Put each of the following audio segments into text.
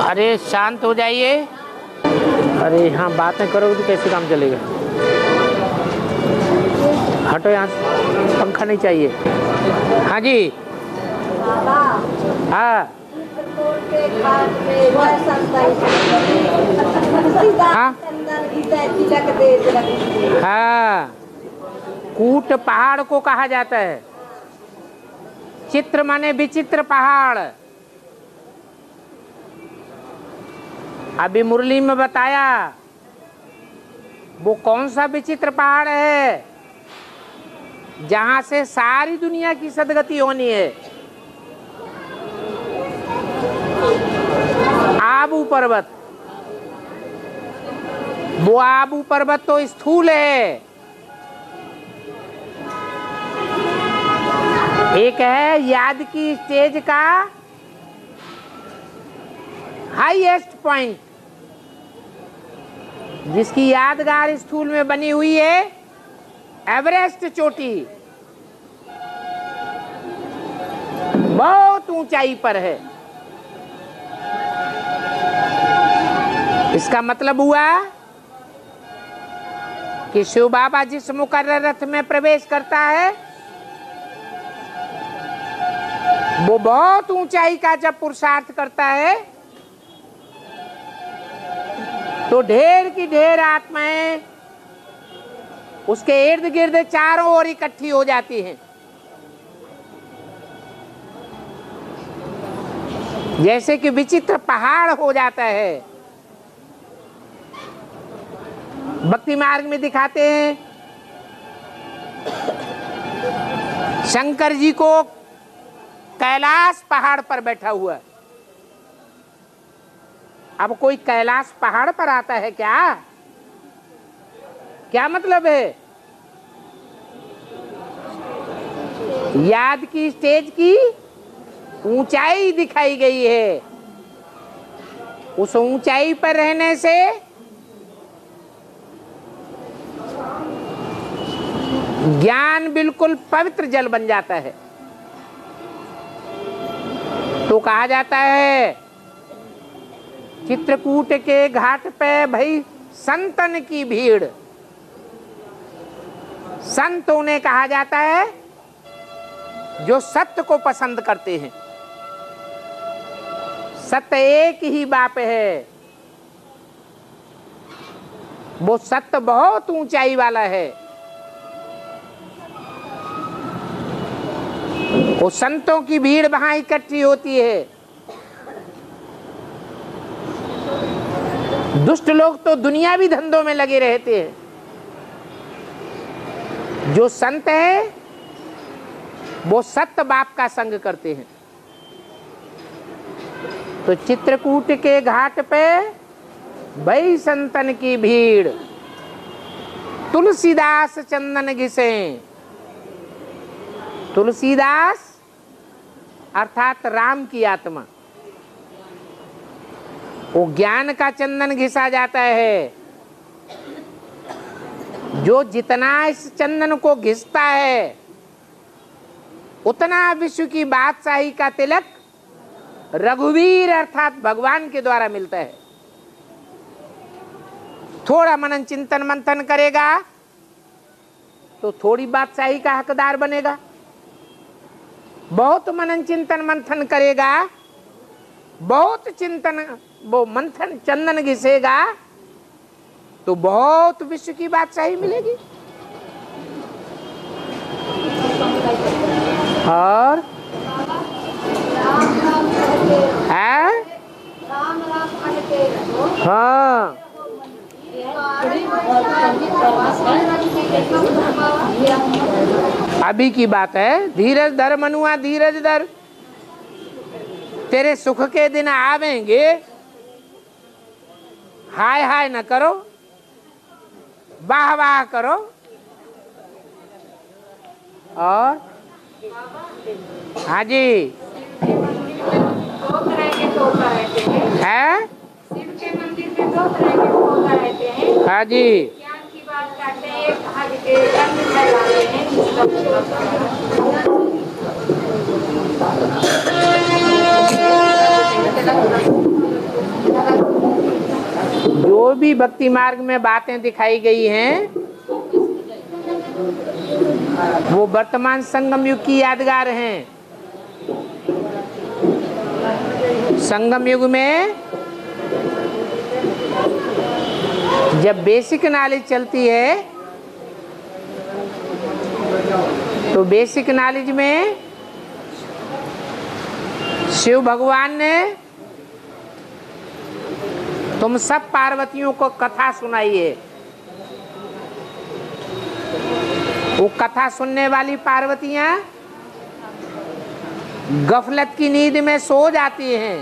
अरे शांत हो जाइए। अरे यहाँ बातें करोगे तो कैसे काम चलेगा। हटो यहाँ से, पंखा नहीं चाहिए। हाँ जी। हाँ हाँ हाँ, कूट पहाड़ को कहा जाता है। चित्र माने विचित्र पहाड़। अभी मुरली में बताया वो कौन सा विचित्र पहाड़ है जहां से सारी दुनिया की सदगति होनी है। आबू पर्वत। वो आबू पर्वत तो स्थूल है, एक है याद की स्टेज का हाईएस्ट पॉइंट, जिसकी यादगार स्थूल में बनी हुई है एवरेस्ट चोटी, बहुत ऊंचाई पर है। इसका मतलब हुआ कि शिव बाबा जिस मुकर्रर रथ में प्रवेश करता है वो बहुत ऊंचाई का जब पुरुषार्थ करता है तो ढेर की ढेर आत्माएं उसके इर्द गिर्द चारों ओर इकट्ठी हो जाती हैं। जैसे कि विचित्र पहाड़ हो जाता है। भक्ति मार्ग में दिखाते हैं शंकर जी को कैलाश पहाड़ पर बैठा हुआ। अब कोई कैलाश पहाड़ पर आता है क्या? क्या मतलब है? याद की स्टेज की ऊंचाई दिखाई गई है। उस ऊंचाई पर रहने से ज्ञान बिल्कुल पवित्र जल बन जाता है। तो कहा जाता है चित्रकूट के घाट पे भई संतन की भीड़। संत उन्हें कहा जाता है जो सत्य को पसंद करते हैं। सत्य एक ही बाप है, वो सत्य बहुत ऊंचाई वाला है। वो संतों की भीड़ वहां इकट्ठी होती है। दुष्ट लोग तो दुनियावी धंधों में लगे रहते हैं। जो संत है वो सत्य बाप का संग करते हैं। तो चित्रकूट के घाट पे भई संतन की भीड़, तुलसीदास चंदन घिसे। तुलसीदास अर्थात राम की आत्मा, वो ज्ञान का चंदन घिसा जाता है। जो जितना इस चंदन को घिसता है उतना विश्व की बादशाही का तिलक रघुवीर अर्थात भगवान के द्वारा मिलता है। थोड़ा मनन चिंतन मंथन करेगा तो थोड़ी बादशाही का हकदार बनेगा। बहुत मनन चिंतन मंथन करेगा, बहुत चिंतन वो मंथन चंदन घिसेगा तो बहुत विश्व की बादशाही मिलेगी। और है हाँ, अभी की बात है। धीरज धर मनुआ धीरज धर, तेरे सुख के दिन आवेंगे। हाय हाय न करो, वाह वाह करो। और हाँ जी है, शिव के मंदिर में 2 तरह के होता रहते हैं। हाँ जी, ज्ञान की बात करते हैं, एक भाग के रंग फैलाते हैं। भी भक्ति मार्ग में बातें दिखाई गई हैं वो वर्तमान संगम युग की यादगार हैं। संगम युग में जब बेसिक नॉलेज चलती है तो बेसिक नॉलेज में शिव भगवान ने तुम सब पार्वतियों को कथा सुनाई है। वो कथा सुनने वाली पार्वतियां गफलत की नींद में सो जाती हैं।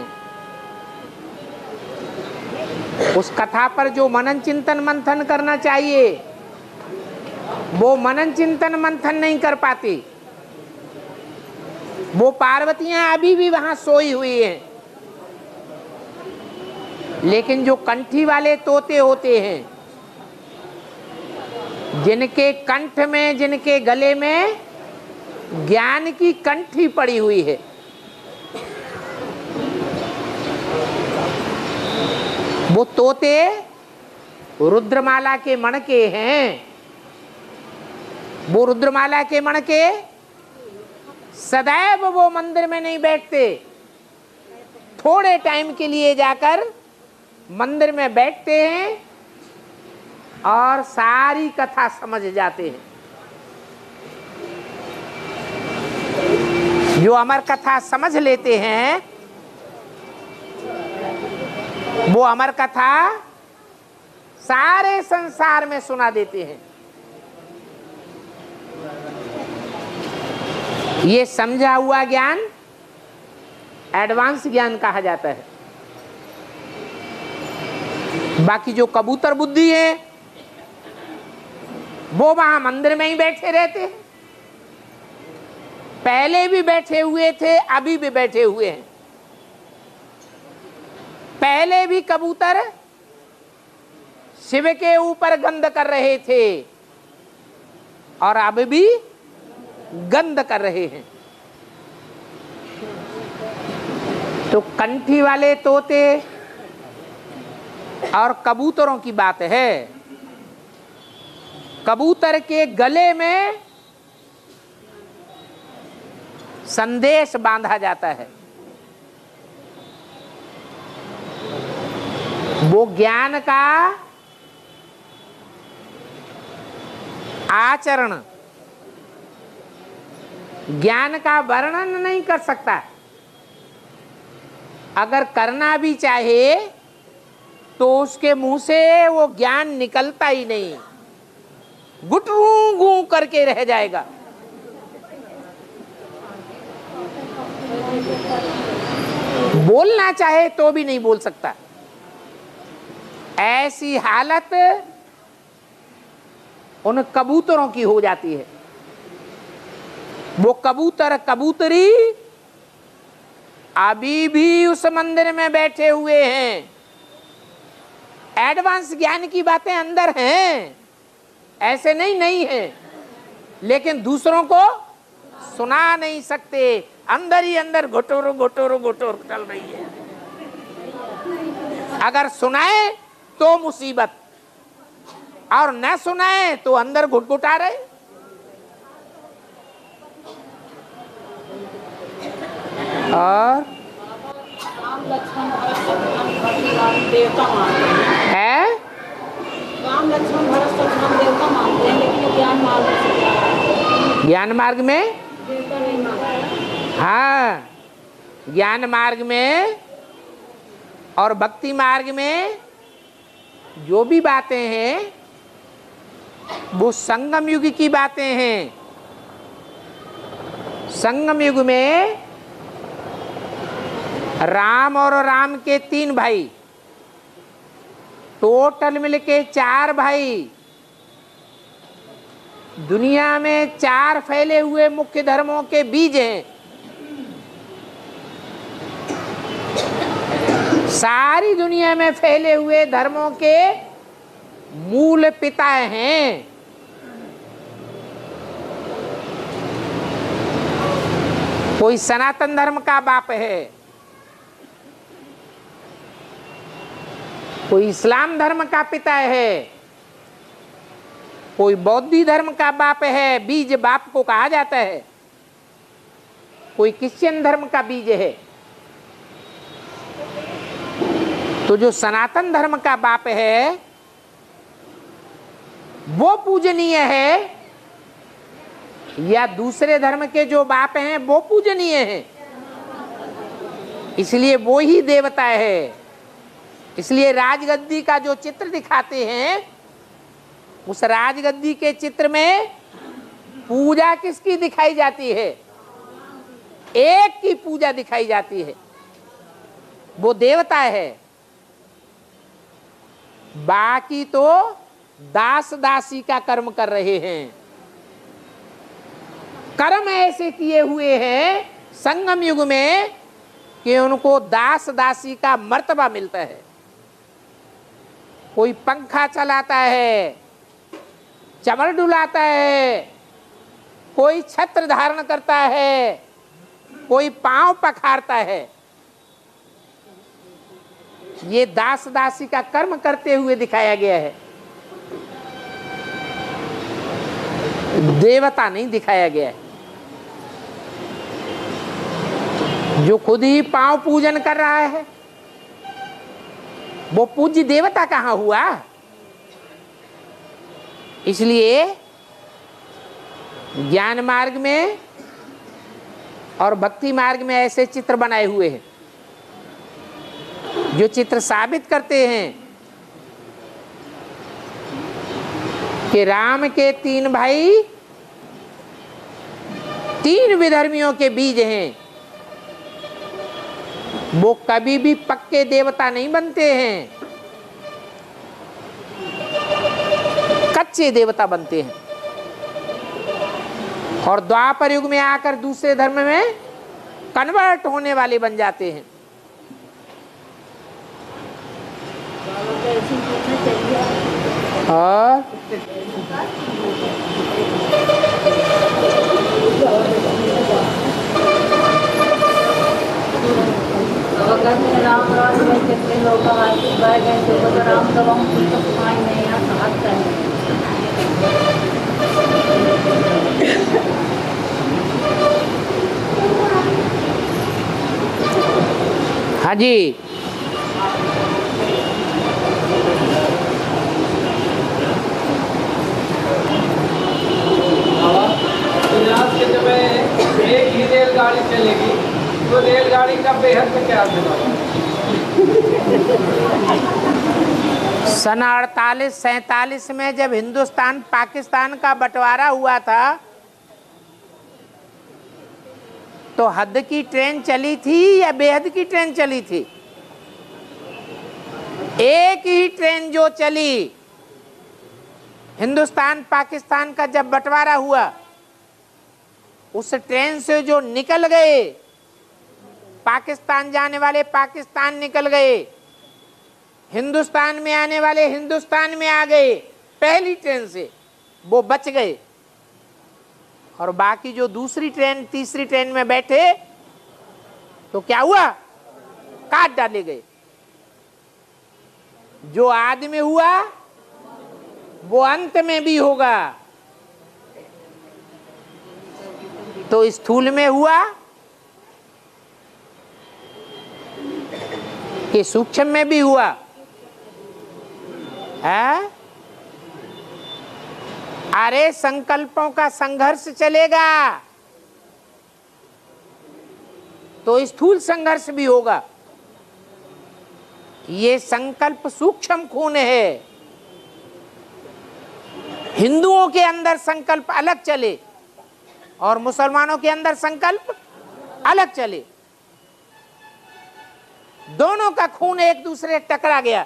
उस कथा पर जो मनन चिंतन मंथन करना चाहिए वो मनन चिंतन मंथन नहीं कर पाती। वो पार्वतियां अभी भी वहां सोई हुई हैं। लेकिन जो कंठी वाले तोते होते हैं जिनके कंठ में जिनके गले में ज्ञान की कंठी पड़ी हुई है वो तोते रुद्रमाला के मणके हैं। वो रुद्रमाला के मणके सदैव वो मंदिर में नहीं बैठते। थोड़े टाइम के लिए जाकर मंदिर में बैठते हैं और सारी कथा समझ जाते हैं। जो अमर कथा समझ लेते हैं वो अमर कथा सारे संसार में सुना देते हैं। ये समझा हुआ ज्ञान एडवांस ज्ञान कहा जाता है। बाकी जो कबूतर बुद्धि है वो वहां मंदिर में ही बैठे रहते हैं। पहले भी बैठे हुए थे, अभी भी बैठे हुए हैं। पहले भी कबूतर शिव के ऊपर गंध कर रहे थे और अब भी गंध कर रहे हैं। तो कंठी वाले तोते और कबूतरों की बात है। कबूतर के गले में संदेश बांधा जाता है। वो ज्ञान का आचरण, ज्ञान का वर्णन नहीं कर सकता। अगर करना भी चाहे तो उसके मुंह से वो ज्ञान निकलता ही नहीं, गुटरू गू करके रह जाएगा। बोलना चाहे तो भी नहीं बोल सकता। ऐसी हालत उन कबूतरों की हो जाती है। वो कबूतर कबूतरी अभी भी उस मंदिर में बैठे हुए हैं। एडवांस ज्ञान की बातें अंदर हैं, ऐसे नहीं है, लेकिन दूसरों को सुना नहीं सकते। अंदर ही अंदर घुटुर घुटुर घुटुर चल रही है। अगर सुनाए तो मुसीबत और न सुनाए तो अंदर घुटघुटा रहे। और है राम लक्ष्मण भरत शत्रुघ्न देवता मानते हैं, लेकिन ज्ञान मार्ग ज्ञान मार्ग में देवता नहीं मानते। हाँ, ज्ञान मार्ग में और भक्ति मार्ग में जो भी बातें हैं वो संगम युग की बातें हैं। संगम युग में राम और राम के 3 भाई, टोटल मिलके 4 भाई, दुनिया में 4 फैले हुए मुख्य धर्मों के बीज हैं। सारी दुनिया में फैले हुए धर्मों के मूल पिता हैं। कोई सनातन धर्म का बाप है, कोई इस्लाम धर्म का पिता है, कोई बौद्ध धर्म का बाप है, बीज बाप को कहा जाता है, कोई क्रिश्चियन धर्म का बीज है। तो जो सनातन धर्म का बाप है वो पूजनीय है, या दूसरे धर्म के जो बाप हैं वो पूजनीय हैं, इसलिए वो ही देवता है। इसलिए राजगद्दी का जो चित्र दिखाते हैं, उस राजगद्दी के चित्र में पूजा किसकी दिखाई जाती है? एक की पूजा दिखाई जाती है, वो देवता है। बाकी तो दास दासी का कर्म कर रहे हैं। कर्म ऐसे किए हुए हैं संगम युग में कि उनको दास दासी का मर्तबा मिलता है। कोई पंखा चलाता है, चमर डुलाता है, कोई छत्र धारण करता है, कोई पांव पखारता है। ये दास दासी का कर्म करते हुए दिखाया गया है, देवता नहीं दिखाया गया है। जो खुद ही पांव पूजन कर रहा है वो पूज्य देवता कहाँ हुआ? इसलिए ज्ञान मार्ग में और भक्ति मार्ग में ऐसे चित्र बनाए हुए हैं जो चित्र साबित करते हैं कि राम के 3 भाई 3 विधर्मियों के बीज हैं। वो कभी भी पक्के देवता नहीं बनते हैं, कच्चे देवता बनते हैं और द्वापर युग में आकर दूसरे धर्म में कन्वर्ट होने वाले बन जाते हैं। और राम राज में कितने लोग बैठ गए तो राम दवाओं की तो पाई नहीं है, साथ है। हाँ जी, के जब एक ही रेलगाड़ी चलेगी तो रेलगाड़ी का बेहद में क्या सन 48-47 में जब हिंदुस्तान पाकिस्तान का बंटवारा हुआ था तो हद की ट्रेन चली थी या बेहद की ट्रेन चली थी? एक ही ट्रेन जो चली हिंदुस्तान पाकिस्तान का जब बंटवारा हुआ, उस ट्रेन से जो निकल गए पाकिस्तान जाने वाले पाकिस्तान निकल गए, हिंदुस्तान में आने वाले हिंदुस्तान में आ गए पहली ट्रेन से, वो बच गए। और बाकी जो दूसरी ट्रेन तीसरी ट्रेन में बैठे तो क्या हुआ? काट डाले गए। जो आदमी हुआ वो अंत में भी होगा। तो स्थूल में हुआ कि सूक्ष्म में भी हुआ है? अरे संकल्पों का संघर्ष चलेगा तो स्थूल संघर्ष भी होगा। ये संकल्प सूक्ष्म खून है। हिंदुओं के अंदर संकल्प अलग चले और मुसलमानों के अंदर संकल्प अलग चले, दोनों का खून एक दूसरे टकरा गया।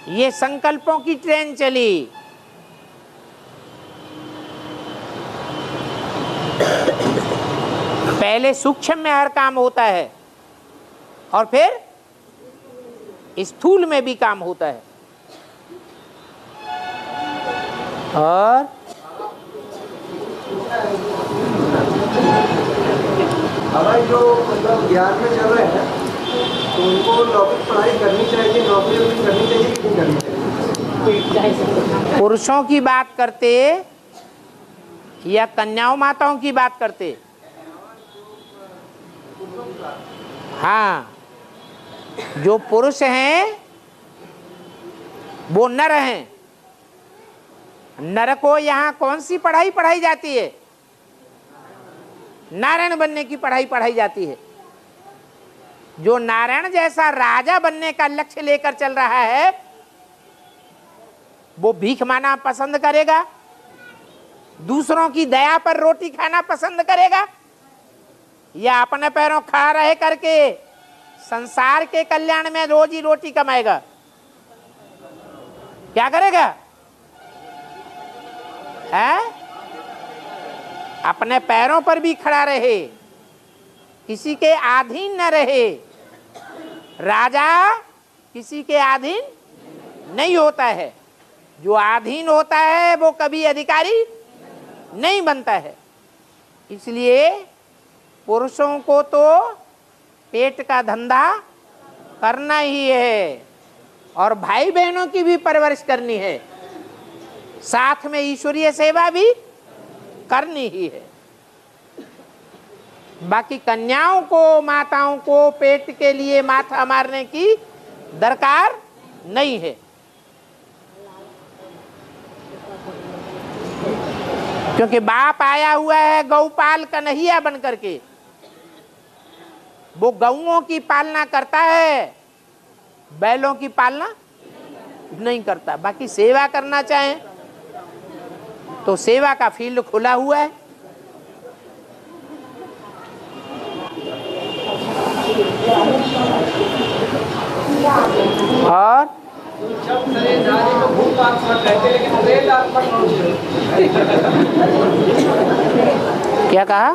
ये संकल्पों की ट्रेन चली। पहले सूक्ष्म में हर काम होता है और फिर स्थूल में भी काम होता है। और हमारे जो मतलब ज्ञान में चल रहे हैं तो उनको टॉपिक पढ़ाई करनी चाहिए, नौकरी भी करनी चाहिए कि नहीं करनी चाहिए? पुरुषों की बात करते या कन्याओं माताओं की बात करते? हाँ, जो पुरुष हैं वो नर हैं। नर को यहाँ कौन सी पढ़ाई पढ़ाई जाती है? नारायण बनने की पढ़ाई पढ़ाई जाती है। जो नारायण जैसा राजा बनने का लक्ष्य लेकर चल रहा है वो भीख मांगना पसंद करेगा, दूसरों की दया पर रोटी खाना पसंद करेगा, या अपने पैरों खड़ा रह करके संसार के कल्याण में रोजी रोटी कमाएगा? क्या करेगा? है? अपने पैरों पर भी खड़ा रहे, किसी के अधीन न रहे। राजा किसी के अधीन नहीं होता है। जो अधीन होता है वो कभी अधिकारी नहीं बनता है। इसलिए पुरुषों को तो पेट का धंधा करना ही है और भाई बहनों की भी परवरिश करनी है, साथ में ईश्वरीय सेवा भी करनी ही है। बाकी कन्याओं को, माताओं को पेट के लिए माथा मारने की दरकार नहीं है, क्योंकि बाप आया हुआ है गौपाल कन्हैया बन करके। वो गौओं की पालना करता है, बैलों की पालना नहीं करता। बाकी सेवा करना चाहे तो सेवा का फील्ड खुला हुआ है। और शरीरधारी को भूत आत्मा कहते, लेकिन प्रेत आत्मा कौन सी? क्या कहा?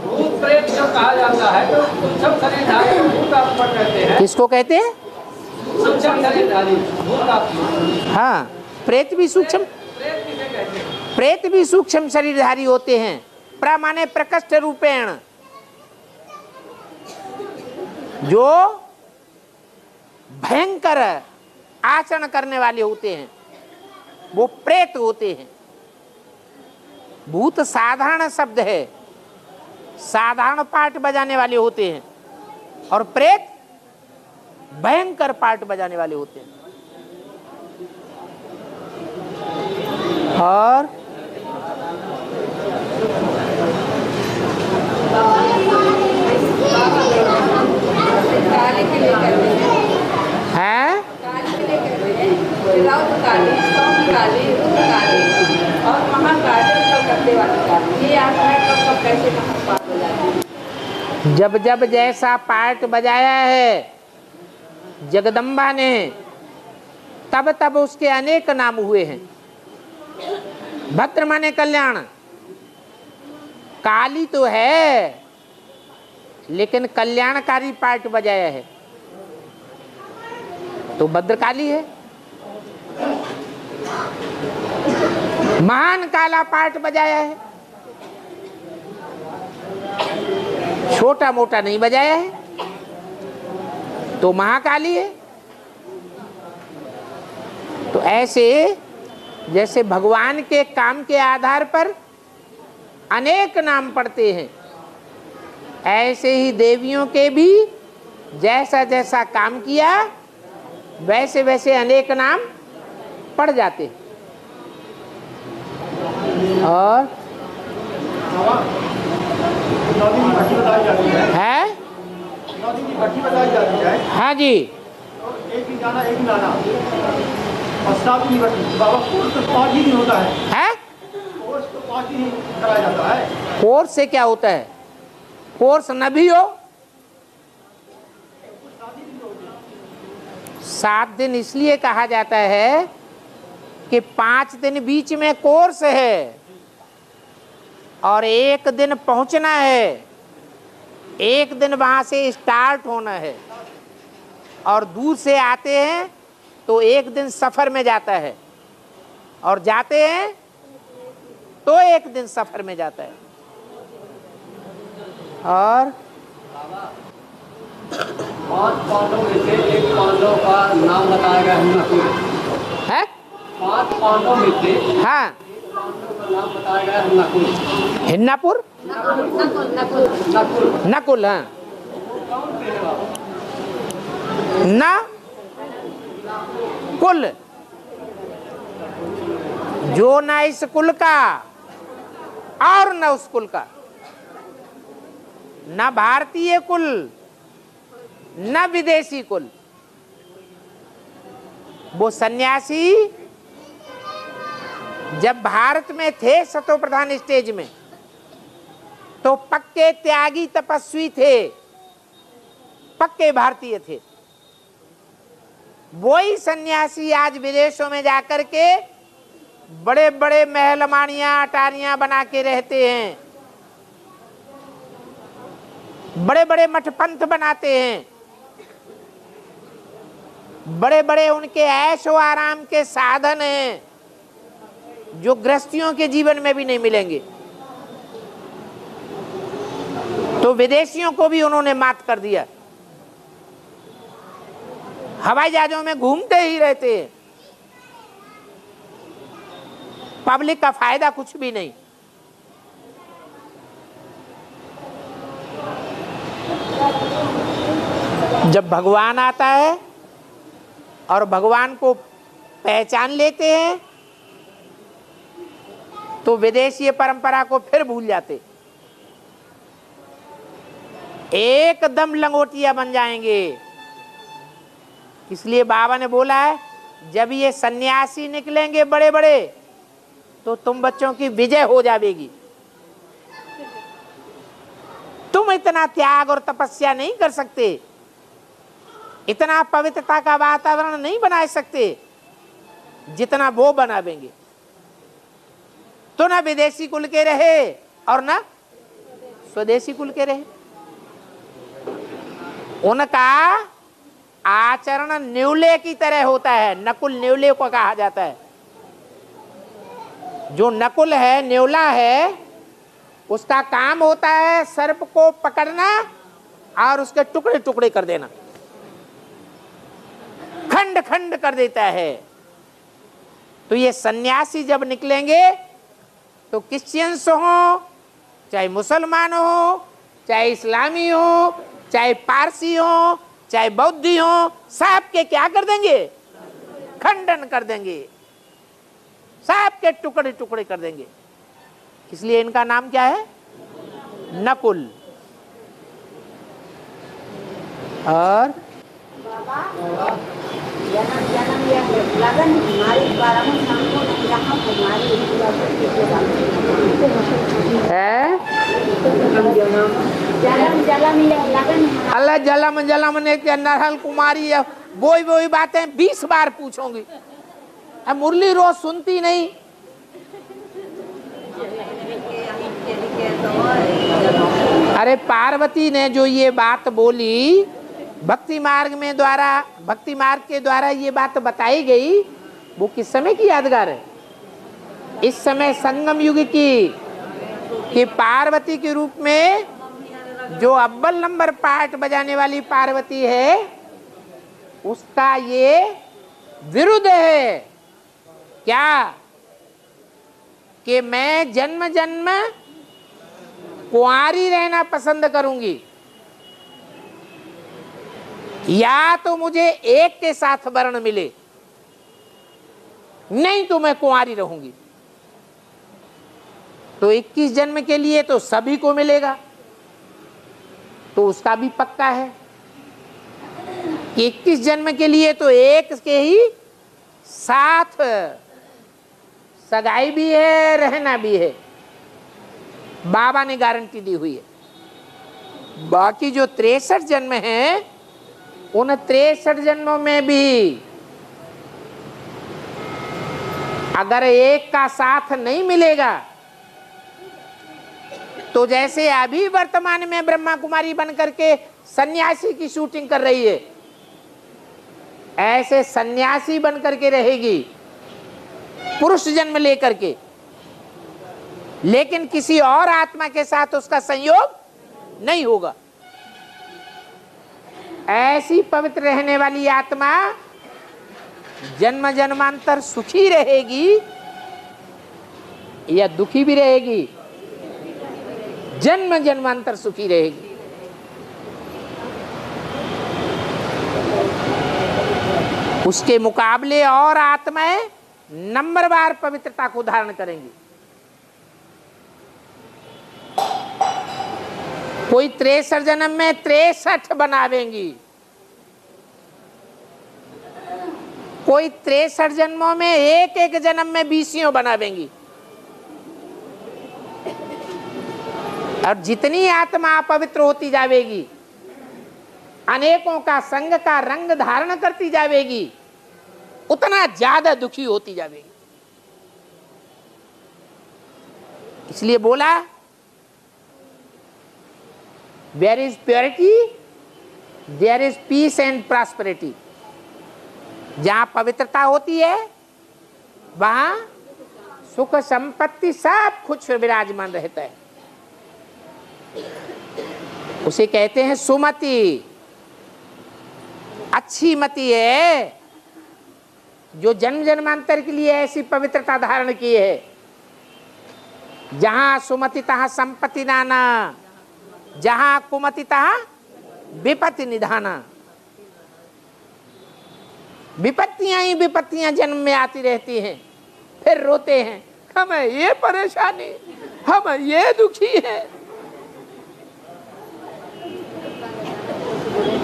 भूत प्रेत जो कहा जाता है तो सूक्ष्म शरीरधारी को भूत आत्मा कहते हैं। किसको कहते हैं? सूक्ष्म शरीरधारी भूत आत्मा। हाँ, प्रेत भी सूक्ष्म, प्रेत किसे कहते हैं? प्रेत भी सूक्ष्म शरीरधारी होते हैं। प्रमाणे प्रकट रूपेण, जो भयंकर आचरण करने वाले होते हैं वो प्रेत होते हैं। भूत साधारण शब्द है, साधारण पार्ट बजाने वाले होते हैं, और प्रेत भयंकर पार्ट बजाने वाले होते हैं। और है और महाकाली करने वाली काली, ये आत्माएं कब कब कैसे कहाँ पार हो जाती है? जब जब जैसा पार्ट बजाया है जगदम्बा ने, तब तब उसके अनेक नाम हुए हैं। भद्र माने कल्याण, काली तो है लेकिन कल्याणकारी पार्ट बजाया है तो भद्रकाली है। महान काला पार्ट बजाया है, छोटा मोटा नहीं बजाया है तो महाकाली है। तो ऐसे जैसे भगवान के काम के आधार पर अनेक नाम पड़ते हैं, ऐसे ही देवियों के भी जैसा जैसा काम किया वैसे वैसे अनेक नाम पड़ जाते हैं। और है? हाँ जी, एक ही जाना एक ही लाना और 7 दिन बाबा कोर्स तो 5 ही दिन होता है। कोर्स तो 5 दिन कराया जाता है। कोर्स से क्या होता है? कोर्स न भी हो 7 दिन इसलिए कहा जाता है कि 5 दिन बीच में कोर्स है और 1 दिन पहुंचना है, 1 दिन वहां से स्टार्ट होना है, और दूर से आते हैं तो 1 दिन सफर में जाता है, और जाते हैं तो 1 दिन सफर में जाता है। और पांच पांडवों में से एक पांडव का नाम बताया गया है नकुल। है? पांच पांडवों में से हाँ, पांडव का नाम बताया गया है नकुल। हिन्नापुर नकुल नकुल, हाँ ना कुल, जो ना इस कुल का और न उस कुल का, न भारतीय कुल न विदेशी कुल, वो सन्यासी जब भारत में थे सतो प्रधान स्टेज में तो पक्के त्यागी तपस्वी थे, पक्के भारतीय थे। वही सन्यासी आज विदेशों में जाकर के बड़े बड़े महलमानियां अटारियां बना के रहते हैं, बड़े बड़े मठ पंथ बनाते हैं, बड़े बड़े उनके ऐशो आराम के साधन हैं जो गृहस्थियों के जीवन में भी नहीं मिलेंगे। तो विदेशियों को भी उन्होंने मात कर दिया, हवाई जहाजों में घूमते ही रहते हैं, पब्लिक का फायदा कुछ भी नहीं। जब भगवान आता है और भगवान को पहचान लेते हैं तो विदेशीय परंपरा को फिर भूल जाते, एकदम लंगोटिया बन जाएंगे। इसलिए बाबा ने बोला है जब ये सन्यासी निकलेंगे बड़े बड़े तो तुम बच्चों की विजय हो जाएगी। तुम इतना त्याग और तपस्या नहीं कर सकते, इतना पवित्रता का वातावरण नहीं बना सकते जितना वो बनावेंगे। तो ना विदेशी कुल के रहे और ना स्वदेशी कुल के रहे। उनका आचरण न्यूले की तरह होता है, नकुल न्यूले को कहा जाता है। जो नकुल है, न्यूला है, उसका काम होता है सर्प को पकड़ना और उसके टुकड़े टुकड़े कर देना, खंड खंड कर देता है। तो ये सन्यासी जब निकलेंगे तो क्रिश्चियंस हो, चाहे मुसलमान हो, चाहे इस्लामी हो, चाहे पारसी हो, चाहे बौद्धि हो, सब के क्या कर देंगे? खंडन कर देंगे, सब के टुकड़े टुकड़े कर देंगे। इसलिए इनका नाम क्या है? नकुल। और जन्म जन्म यह लगन हमारी परम संतो नहीं यहाँ हमारी है। जन्म जन्म यह लगन अल्लाह जलम जलम ने के नरहल कुमारी है, वही बातें 20 बार पूछोगी। अब मुरली रोज सुनती नहीं। अरे पार्वती ने जो ये बात बोली भक्ति मार्ग के द्वारा ये बात बताई गई, वो किस समय की यादगार है? इस समय संगम युग की कि पार्वती के रूप में जो अव्वल नंबर पार्ट बजाने वाली पार्वती है उसका ये विरुद्ध है। क्या? कि मैं जन्म जन्म कुंवारी रहना पसंद करूंगी, या तो मुझे एक के साथ वर्ण मिले, नहीं तो मैं कुंवारी रहूंगी। तो 21 जन्म के लिए तो सभी को मिलेगा, तो उसका भी पक्का है कि 21 जन्म के लिए तो एक के ही साथ सगाई भी है, रहना भी है। बाबा ने गारंटी दी हुई है। बाकी जो 63 जन्म हैं, उन 63 जन्मों में भी अगर एक का साथ नहीं मिलेगा तो जैसे अभी वर्तमान में ब्रह्मा कुमारी बनकर के सन्यासी की शूटिंग कर रही है, ऐसे सन्यासी बनकर के रहेगी पुरुष जन्म लेकर के, लेकिन किसी और आत्मा के साथ उसका संयोग नहीं होगा। ऐसी पवित्र रहने वाली आत्मा जन्म जन्मांतर सुखी रहेगी या दुखी भी रहेगी? जन्म जन्मांतर सुखी रहेगी। उसके मुकाबले और आत्माएं नंबरवार पवित्रता को धारण करेंगी। कोई 63 जन्म में 63 बनावेंगी, कोई 63 जन्मों में एक एक जन्म में 20 बनावेंगी। और जितनी आत्मा अपवित्र होती जाएगी, अनेकों का संग का रंग धारण करती जाएगी, उतना ज्यादा दुखी होती जाएगी। इसलिए बोला where is purity there is peace and prosperity. जहां पवित्रता होती है वहां सुख संपत्ति सब कुछ विराजमान रहता है। उसे कहते हैं सुमति। अच्छी मति है जो जन्म जन्मांतर के लिए ऐसी पवित्रता धारण की है। जहां सुमति तहां संपत्ति नाना, जहां कुमति तहां विपत्ति निधाना। विपत्तियां ही विपत्तियां जन्म में आती रहती हैं, फिर रोते हैं हमें ये परेशानी, हम ये दुखी है।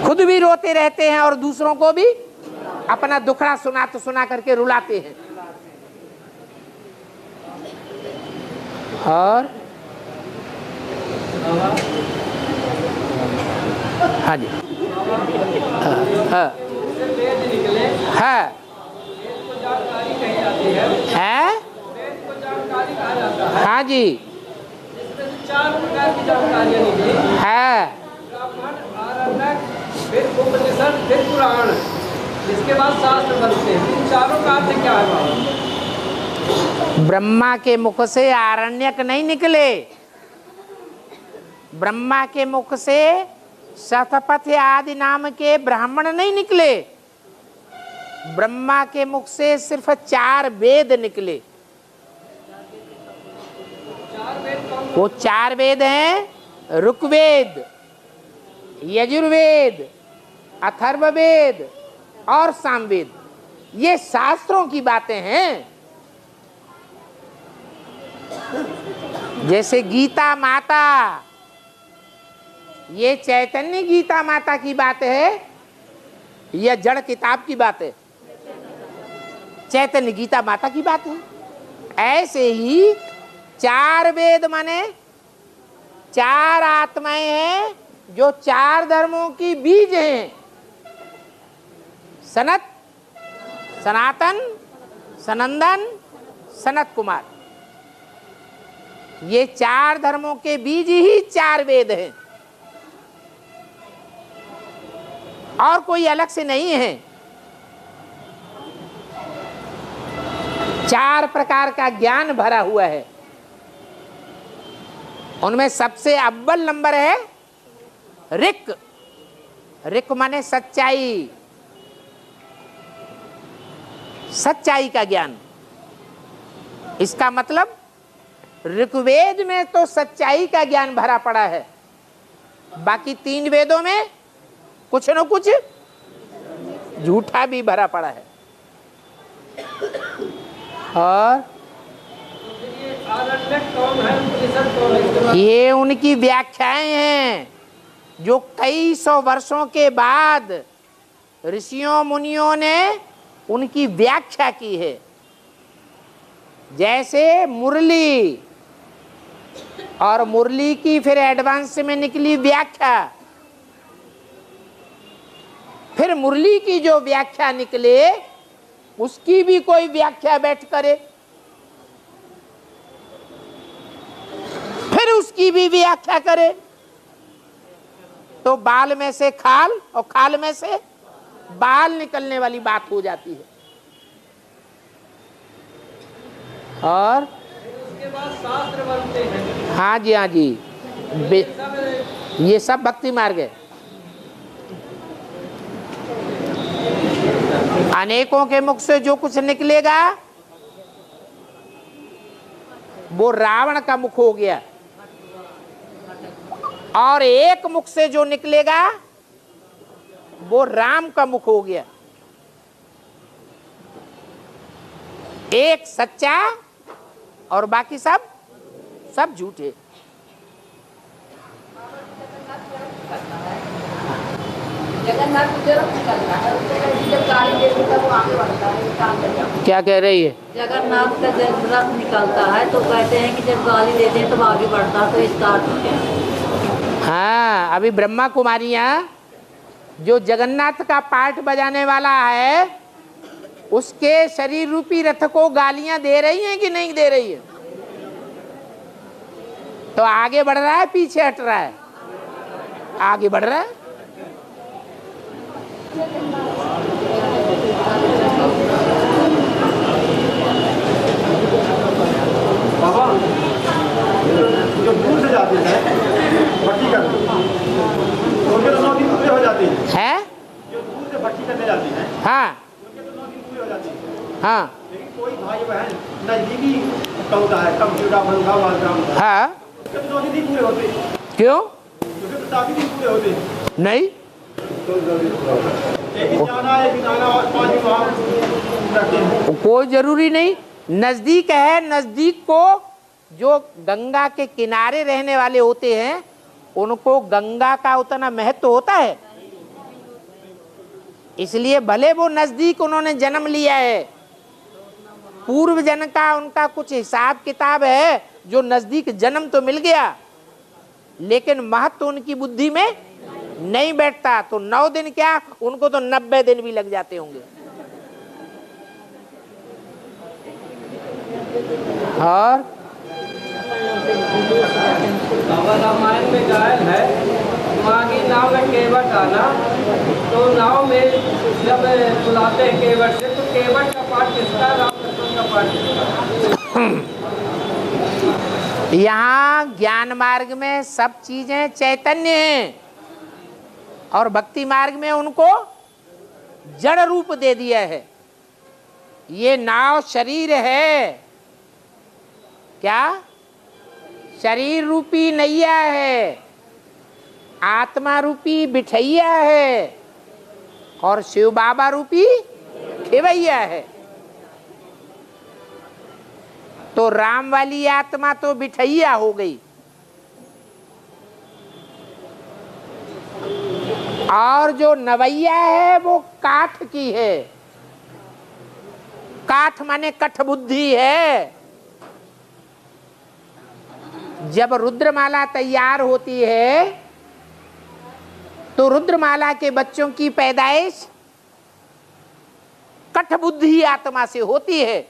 खुद भी रोते रहते हैं और दूसरों को भी अपना दुखड़ा सुना करके रुलाते हैं। और हाँ जी, हाँ हाँ हाँ जी, चार प्रकार की जानकारियां निकली है। ब्राह्मण, आरण्यक, फिर उपनिषद, फिर पुराण, इसके बाद शास्त्र बनते हैं। इन चारों का अर्थ क्या है? ब्रह्मा के मुख से आरण्यक नहीं निकले, ब्रह्मा के मुख से शतपथ आदि नाम के ब्राह्मण नहीं निकले। ब्रह्मा के मुख से सिर्फ 4 वेद निकले। वो 4 वेद हैं ऋग्वेद, यजुर्वेद, अथर्ववेद और सामवेद। ये शास्त्रों की बातें हैं। जैसे गीता माता, ये चैतन्य गीता माता की बात है या जड़ किताब की बात है? चैतन्य गीता माता की बात है। ऐसे ही 4 वेद माने 4 आत्माएं हैं जो 4 धर्मों की बीज हैं। सनत, सनातन, सनंदन, सनत कुमार। ये 4 धर्मों के बीज ही 4 वेद हैं और कोई अलग से नहीं है। 4 प्रकार का ज्ञान भरा हुआ है। उनमें सबसे अव्वल नंबर है ऋक। ऋक माने सच्चाई, सच्चाई का ज्ञान। इसका मतलब ऋग्वेद में तो सच्चाई का ज्ञान भरा पड़ा है, बाकी 3 वेदों में कुछ न कुछ झूठा भी भरा पड़ा है। और ये उनकी व्याख्याएं हैं जो कई 100 वर्षों के बाद ऋषियों मुनियों ने उनकी व्याख्या की है। जैसे मुरली, और मुरली की फिर एडवांस में निकली व्याख्या, फिर मुरली की जो व्याख्या निकले उसकी भी कोई व्याख्या बैठ करे, फिर उसकी भी व्याख्या करे, तो बाल में से खाल और खाल में से बाल निकलने वाली बात हो जाती है। और उसके बाद शास्त्र बनते हैं। हाँ जी, हाँ जी, ये सब भक्ति मार्ग है। अनेकों के मुख से जो कुछ निकलेगा वो रावण का मुख हो गया, और एक मुख से जो निकलेगा वो राम का मुख हो गया। एक सच्चा और बाकी सब झूठे। जगन्नाथ की तरफ निकलता है, जब गाड़ी देती तब वो आगे बढ़ता है, ये काम करता है। क्या कह रही है? जगन्नाथ का जब रथ निकलता है तो कहते हैं कि जब गाली देते हैं तब आगे बढ़ता है, तो इसका अर्थ क्या है? हाँ, अभी ब्रह्मा कुमारियां जो जगन्नाथ का पार्ट बजाने वाला है उसके शरीर रूपी रथ को गालियां दे रही हैं कि नहीं दे रही है? तो आगे बढ़ रहा है पीछे हट रहा है? आगे बढ़ रहा है। बाबा जो दूर से जाते हैं भट्टी करने, उनके तो 9 दिन पूरे हो जाते हैं। जो दूर से भट्टी करने जाते हैं, हाँ उनके तो 9 दिन पूरे हो जाते हैं। हाँ। लेकिन कोई भाई बहन नजदीकी का होता है, कंप्यूटर बंधा वाला, हाँ, उसके तो 9 दिन नहीं पूरे होते। क्यों? उसके तो काफी दिन पूरे होते हैं। नहीं, एक दिन जाना है, एक दिन आना, और 5 दिन वहाँ रखते हैं। कोई जरूरी नहीं। नजदीक है, नजदीक को जो गंगा के किनारे रहने वाले होते हैं उनको गंगा का उतना महत्व होता है, इसलिए भले वो नजदीक उन्होंने जन्म लिया है, पूर्व जन्म का उनका कुछ हिसाब किताब है जो नजदीक जन्म तो मिल गया, लेकिन महत्व उनकी बुद्धि में नहीं बैठता। तो 9 दिन क्या, उनको तो 90 दिन भी लग जाते होंगे। और बाबा रामायण में गायन है, मांगी नाव में केवट आना, तो नाव में जब बुलाते हैं केवट से, तो केवट का पाठ किसका, राम लक्ष्मण का पाठ किसका? यहाँ ज्ञान मार्ग में सब चीजें चैतन्य हैं और भक्ति मार्ग में उनको जड़ रूप दे दिया है। ये नाव शरीर है, क्या? शरीर रूपी नैया है, आत्मा रूपी बिठैया है और शिव बाबा रूपी खेवैया है। तो राम वाली आत्मा तो बिठैया हो गई, और जो नवैया है वो काठ की है। काठ माने कठ बुद्धि है। जब रुद्रमाला तैयार होती है तो रुद्रमाला के बच्चों की पैदाइश कठ बुद्धि आत्मा से होती है।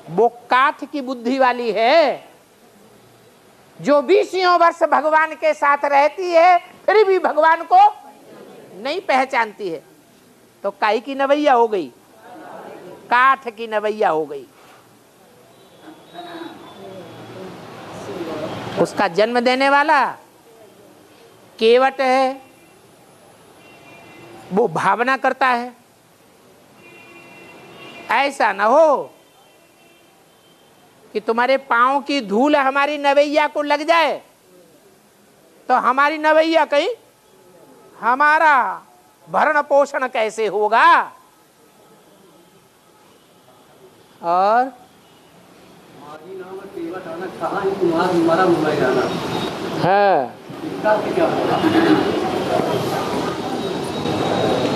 वो काठ की बुद्धि वाली है जो 20 वर्ष भगवान के साथ रहती है, फिर भी भगवान को नहीं पहचानती है। तो काई की नवैया हो गई, काठ की नवैया हो गई। उसका जन्म देने वाला केवट है, वो भावना करता है। ऐसा ना हो कि तुम्हारे पांव की धूल हमारी नवैया को लग जाए तो हमारी नवैया कहीं हमारा भरण पोषण कैसे होगा। और है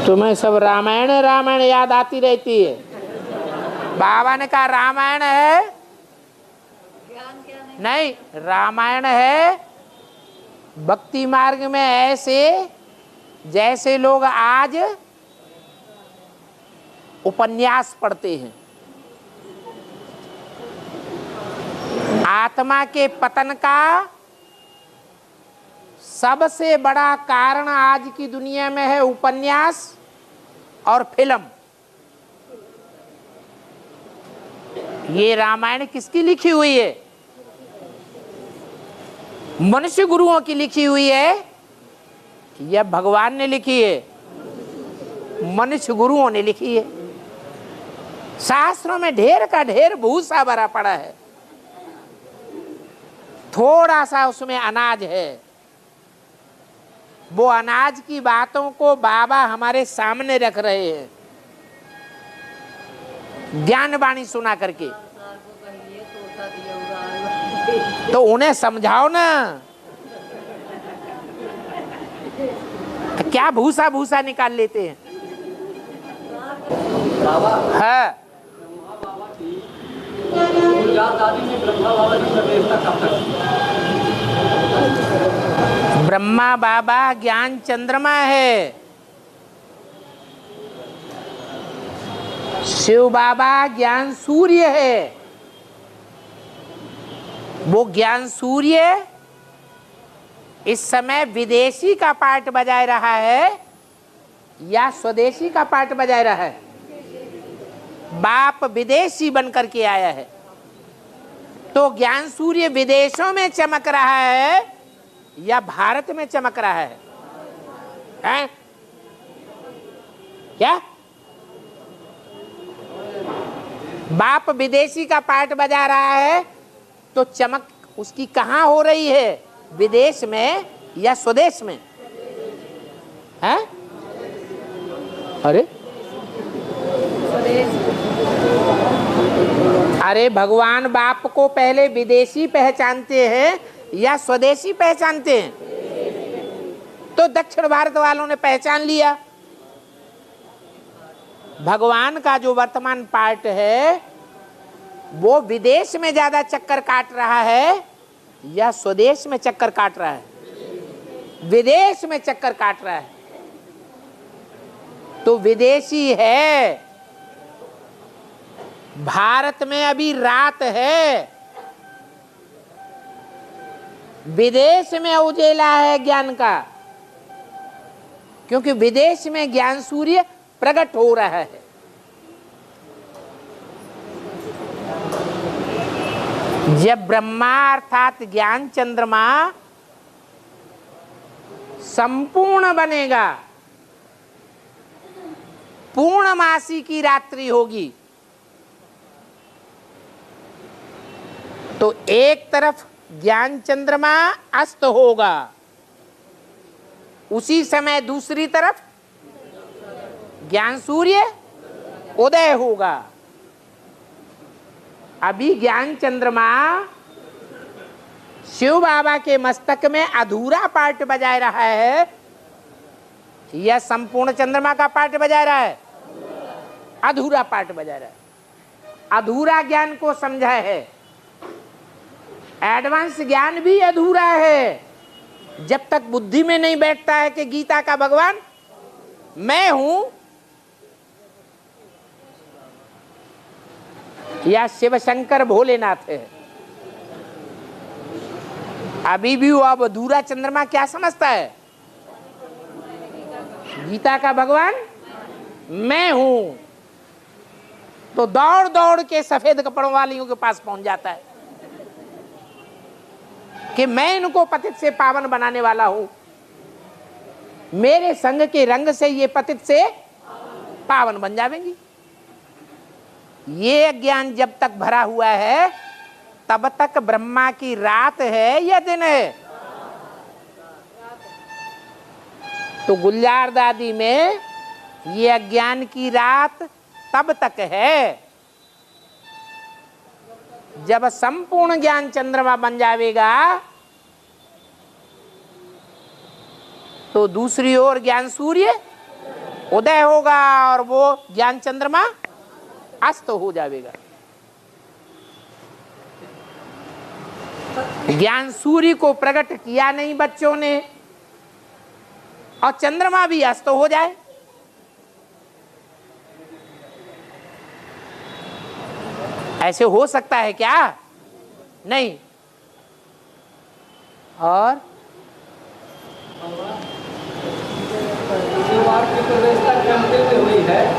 तुम्हें सब रामायण रामायण याद आती रहती है। बाबा ने कहा रामायण है नहीं, रामायण है भक्ति मार्ग में ऐसे जैसे लोग आज उपन्यास पढ़ते हैं। आत्मा के पतन का सबसे बड़ा कारण आज की दुनिया में है उपन्यास और फिल्म। ये रामायण किसकी लिखी हुई है? मनुष्य गुरुओं की लिखी हुई है, यह भगवान ने लिखी है। मनुष्य गुरुओं ने लिखी है। शास्त्रों में ढेर का ढेर भूसा भरा पड़ा है, थोड़ा सा उसमें अनाज है। वो अनाज की बातों को बाबा हमारे सामने रख रहे हैं, ज्ञान वाणी सुना करके। तो उन्हें समझाओ ना, क्या भूसा भूसा निकाल लेते हैं। हाँ, ब्रह्मा बाबा ज्ञान चंद्रमा है, शिव बाबा ज्ञान सूर्य है। वो ज्ञान सूर्य इस समय विदेशी का पार्ट बजाय रहा है या स्वदेशी का पार्ट बजाय रहा है? बाप विदेशी बनकर के आया है, तो ज्ञान सूर्य विदेशों में चमक रहा है या भारत में चमक रहा है? हैं? क्या बाप विदेशी का पार्ट बजा रहा है तो चमक उसकी कहां हो रही है, विदेश में या स्वदेश में? हैं? अरे भगवान बाप को पहले विदेशी पहचानते हैं या स्वदेशी पहचानते हैं? तो दक्षिण भारत वालों ने पहचान लिया। भगवान का जो वर्तमान पार्ट है वो विदेश में ज्यादा चक्कर काट रहा है या स्वदेश में चक्कर काट रहा है? विदेश में चक्कर काट रहा है। तो विदेशी है, भारत में अभी रात है, विदेश में उजेला है ज्ञान का, क्योंकि विदेश में ज्ञान सूर्य प्रकट हो रहा है। जब ब्रह्मा अर्थात ज्ञान चंद्रमा संपूर्ण बनेगा, पूर्णमासी की रात्रि होगी, तो एक तरफ ज्ञान चंद्रमा अस्त होगा, उसी समय दूसरी तरफ ज्ञान सूर्य उदय होगा। अभी ज्ञान चंद्रमा शिव बाबा के मस्तक में अधूरा पार्ट बजाय रहा है या संपूर्ण चंद्रमा का पार्ट बजा रहा है? अधूरा पार्ट बजा रहा है। अधूरा ज्ञान को समझा है, एडवांस ज्ञान भी अधूरा है। जब तक बुद्धि में नहीं बैठता है कि गीता का भगवान मैं हूं या शिव शंकर भोलेनाथ है, अभी भी वो अब अधूरा चंद्रमा क्या समझता है? गीता का भगवान मैं हूं, तो दौड़ दौड़ के सफेद कपड़ों वालियों के पास पहुंच जाता है कि मैं इनको पतित से पावन बनाने वाला हूं, मेरे संग के रंग से ये पतित से पावन बन जाएंगी। ये ज्ञान जब तक भरा हुआ है तब तक ब्रह्मा की रात है या दिन है? तो गुलजार दादी में ये अज्ञान की रात तब तक है जब संपूर्ण ज्ञान चंद्रमा बन जाएगा, तो दूसरी ओर ज्ञान सूर्य उदय होगा और वो ज्ञान चंद्रमा अस्त हो जाएगा। ज्ञान सूर्य को प्रकट किया नहीं बच्चों ने और चंद्रमा भी अस्त हो जाए, ऐसे हो सकता है क्या? नहीं। और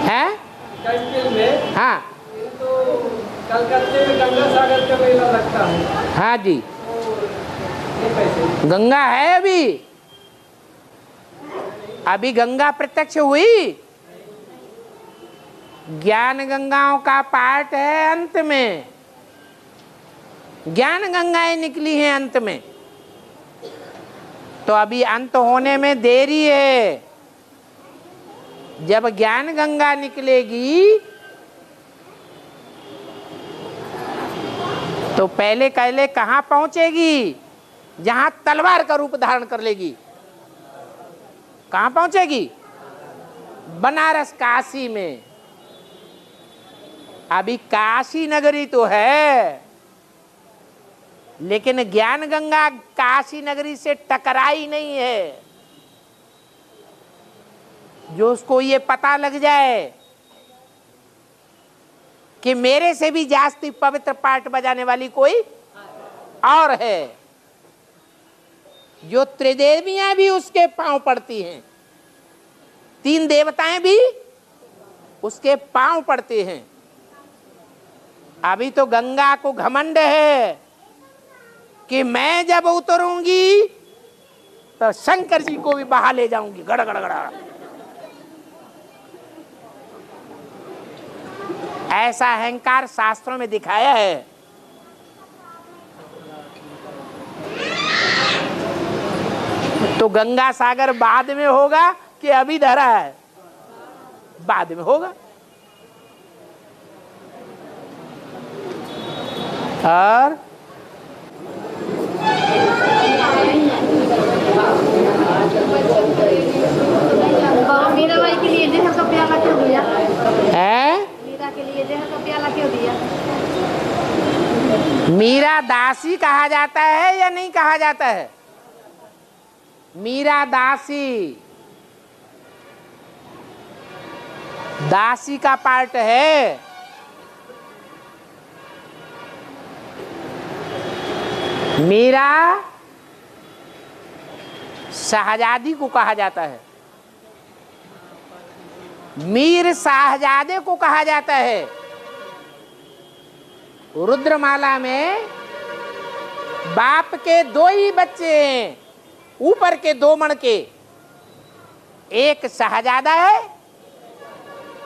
है हाँ, तो कलकत्ते में गंगा सागर का मेला लगता है। हाँ जी, कैसे? गंगा है अभी गंगा प्रत्यक्ष हुई ज्ञान गंगाओं का पाठ है अंत में, ज्ञान गंगाएं निकली हैं अंत में, तो अभी अंत होने में देरी है। जब ज्ञान गंगा निकलेगी तो पहले कहां पहुंचेगी? जहां तलवार का रूप धारण कर लेगी। कहां पहुंचेगी? बनारस, काशी में। अभी काशी नगरी तो है, लेकिन ज्ञान गंगा काशी नगरी से टकराई नहीं है। जो उसको ये पता लग जाए कि मेरे से भी जास्ती पवित्र पाठ बजाने वाली कोई और है, जो त्रिदेवियां भी उसके पांव पड़ती हैं, 3 देवताएं भी उसके पांव पड़ते हैं। अभी तो गंगा को घमंड है कि मैं जब उतरूंगी तो शंकर जी को भी बहा ले जाऊंगी, गड़ गड़ गड़। ऐसा अहंकार शास्त्रों में दिखाया है। तो गंगा सागर बाद में होगा कि अभी धरा है? बाद में होगा। और मीराबाई के लिए जहर का प्याला क्यों दिया है? मीरा के लिए जहर का प्याला क्यों दिया? मीरा दासी कहा जाता है या नहीं कहा जाता है? मीरा दासी, दासी का पार्ट है। मीरा शाहजादी को कहा जाता है, मीर शाहजादे को कहा जाता है। रुद्रमाला में बाप के 2 ही बच्चे हैं, ऊपर के 2 मण के, एक शाहजादा है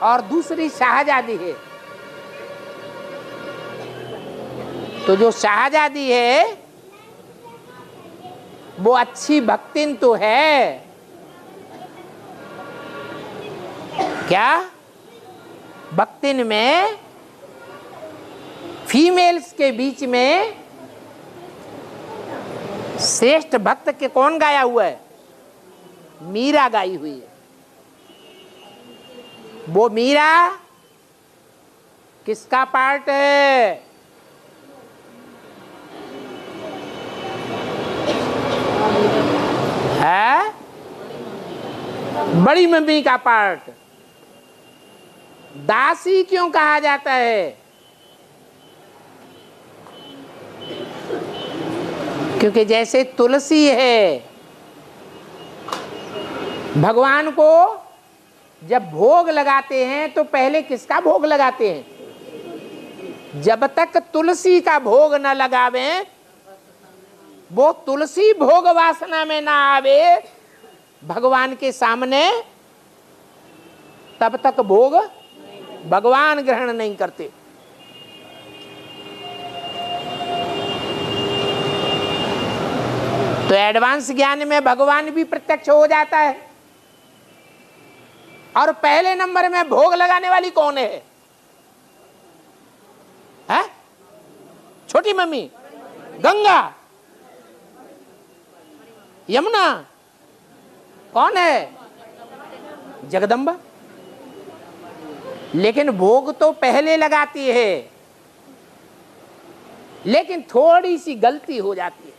और दूसरी शाहजादी है। तो जो शाहजादी है वो अच्छी भक्तिन तो है, क्या भक्तिन में फीमेल्स के बीच में श्रेष्ठ भक्त के कौन गाया हुआ है? मीरा गाई हुई है। वो मीरा किसका पार्ट है? है बड़ी मम्मी का पार्ट। दासी क्यों कहा जाता है? क्योंकि जैसे तुलसी है, भगवान को जब भोग लगाते हैं तो पहले किसका भोग लगाते हैं? जब तक तुलसी का भोग न लगावें, वो तुलसी भोग वासना में ना आवे भगवान के सामने, तब तक भोग भगवान ग्रहण नहीं करते। तो एडवांस ज्ञान में भगवान भी प्रत्यक्ष हो जाता है। और पहले नंबर में भोग लगाने वाली कौन है? छोटी मम्मी, गंगा, यमुना, कौन है? जगदम्बा। लेकिन भोग तो पहले लगाती है, लेकिन थोड़ी सी गलती हो जाती है,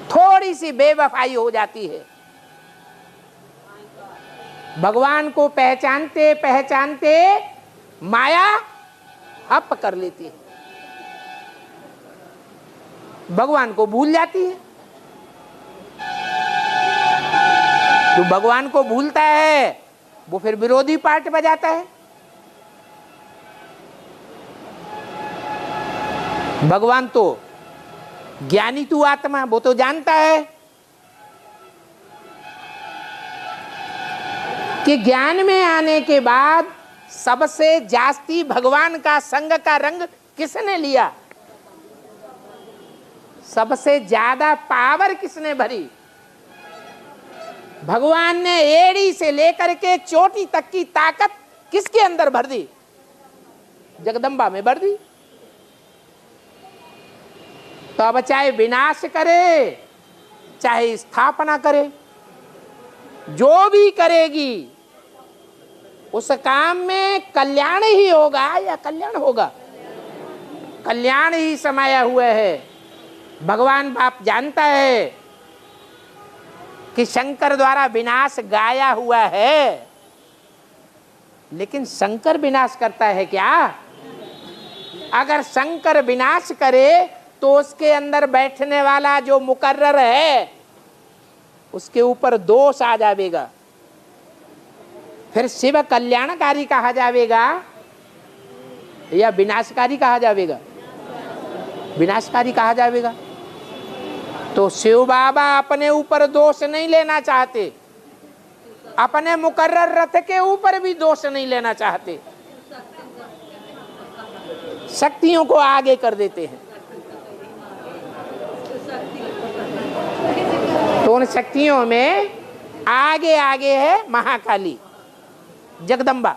थोड़ी सी बेवफाई हो जाती है। भगवान को पहचानते पहचानते माया हप कर लेती है, भगवान को भूल जाती है। जो भगवान को भूलता है वो फिर विरोधी पार्ट बजाता है। भगवान तो ज्ञानी तू आत्मा, वो तो जानता है कि ज्ञान में आने के बाद सबसे जास्ती भगवान का संग का रंग किसने लिया, सबसे ज्यादा पावर किसने भरी? भगवान ने एड़ी से लेकर के चोटी तक की ताकत किसके अंदर भर दी? जगदम्बा में भर दी। तो अब चाहे विनाश करे चाहे स्थापना करे, जो भी करेगी उस काम में कल्याण ही होगा या कल्याण होगा? कल्याण ही समाया हुआ है। भगवान बाप जानता है कि शंकर द्वारा विनाश गाया हुआ है, लेकिन शंकर विनाश करता है क्या? अगर शंकर विनाश करे तो उसके अंदर बैठने वाला जो मुकर्रर है उसके ऊपर दोष आ जाएगा, फिर शिव कल्याणकारी कहा जाएगा या विनाशकारी कहा जाएगा? विनाशकारी कहा जाएगा। तो शिव बाबा अपने ऊपर दोष नहीं लेना चाहते, अपने मुकर्रर रथ के ऊपर भी दोष नहीं लेना चाहते, शक्तियों को आगे कर देते हैं। तो उन शक्तियों में आगे आगे है महाकाली, जगदम्बा।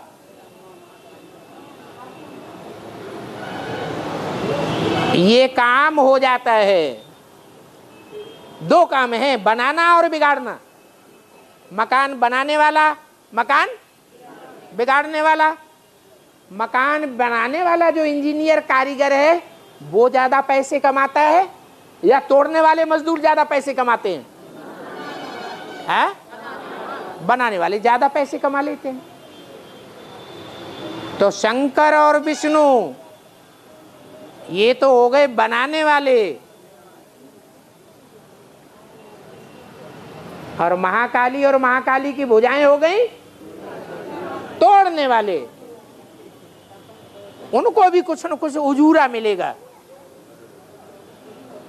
ये काम हो जाता है, दो काम है, बनाना और बिगाड़ना। मकान बनाने वाला, मकान बिगाड़ने वाला। मकान बनाने वाला जो इंजीनियर कारीगर है वो ज्यादा पैसे कमाता है या तोड़ने वाले मजदूर ज्यादा पैसे कमाते हैं? बनाने वाले ज्यादा पैसे कमा लेते हैं। तो शंकर और विष्णु ये तो हो गए बनाने वाले, और महाकाली और महाकाली की भुजाएं हो गई तोड़ने वाले। उनको भी कुछ न कुछ उजूरा मिलेगा।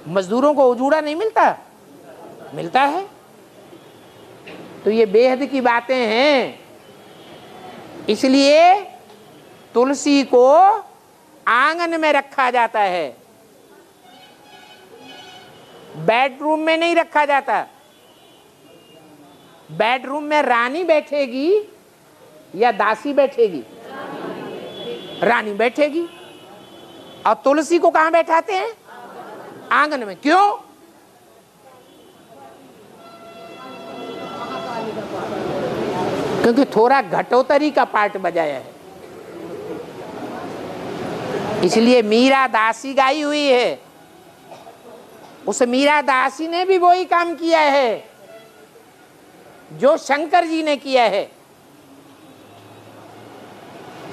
मजदूरों को उजूरा नहीं मिलता? मिलता है। तो ये बेहद की बातें हैं। इसलिए तुलसी को आंगन में रखा जाता है, बेडरूम में नहीं रखा जाता। बेडरूम में रानी बैठेगी या दासी बैठेगी? रानी बैठेगी। और तुलसी को कहां बैठाते हैं? आंगन में। क्यों? क्योंकि थोड़ा घटोतरी का पार्ट बजाया है, इसलिए मीरा दासी गाई हुई है। उस मीरा दासी ने भी वही काम किया है जो शंकर जी ने किया है।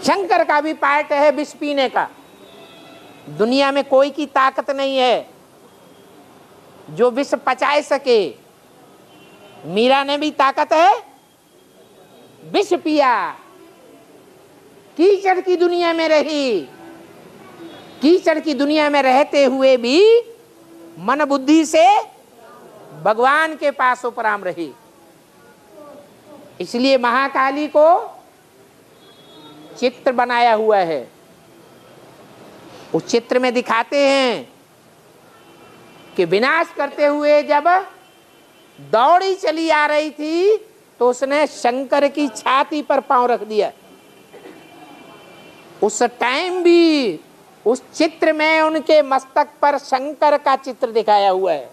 शंकर का भी पार्ट है विष पीने का। दुनिया में कोई की ताकत नहीं है जो विष पचा सके। मीरा ने भी ताकत है, विष पिया, कीचड़ की दुनिया में रही। कीचड़ की दुनिया में रहते हुए भी मन बुद्धि से भगवान के पास उपराम रही। इसलिए महाकाली को चित्र बनाया हुआ है। उस चित्र में दिखाते हैं कि विनाश करते हुए जब दौड़ी चली आ रही थी तो उसने शंकर की छाती पर पांव रख दिया। उस टाइम भी उस चित्र में उनके मस्तक पर शंकर का चित्र दिखाया हुआ है।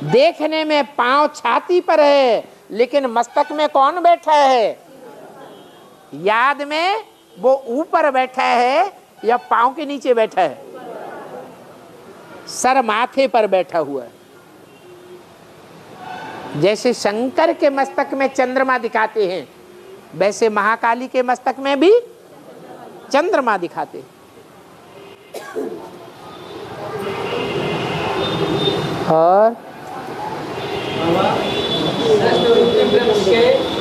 देखने में पांव छाती पर है, लेकिन मस्तक में कौन बैठा है? याद में वो ऊपर बैठा है या पांव के नीचे बैठा है? सर माथे पर बैठा हुआ है। जैसे शंकर के मस्तक में चंद्रमा दिखाते हैं, वैसे महाकाली के मस्तक में भी चंद्रमा दिखाते हैं। और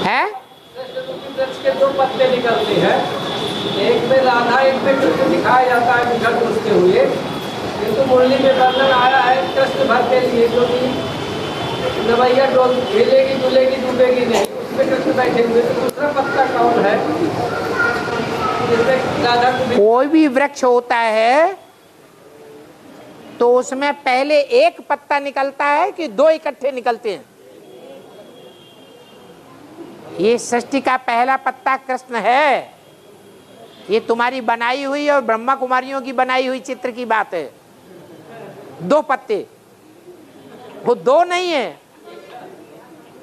है के दो पत्ते निकलते हैं, एक में राधा एक में कृष्ण दिखाया जाता है निकल उसके हुए। किंतु मुरली में वर्णन आया है कृष्ण भर के लिए, जो कि नवैया हिलेगी डुलेगी डूबेगी नहीं, उसमें कृष्ण बैठे हुए। तो दूसरा पत्ता कौन है जिसमें राधा को कोई भी वृक्ष होता है तो उसमें पहले एक पत्ता निकलता है कि दो इकट्ठे निकलते हैं? ये सृष्टि का पहला पत्ता कृष्ण है। ये तुम्हारी बनाई हुई और ब्रह्मा कुमारियों की बनाई हुई चित्र की बात है। दो पत्ते, वो दो नहीं है,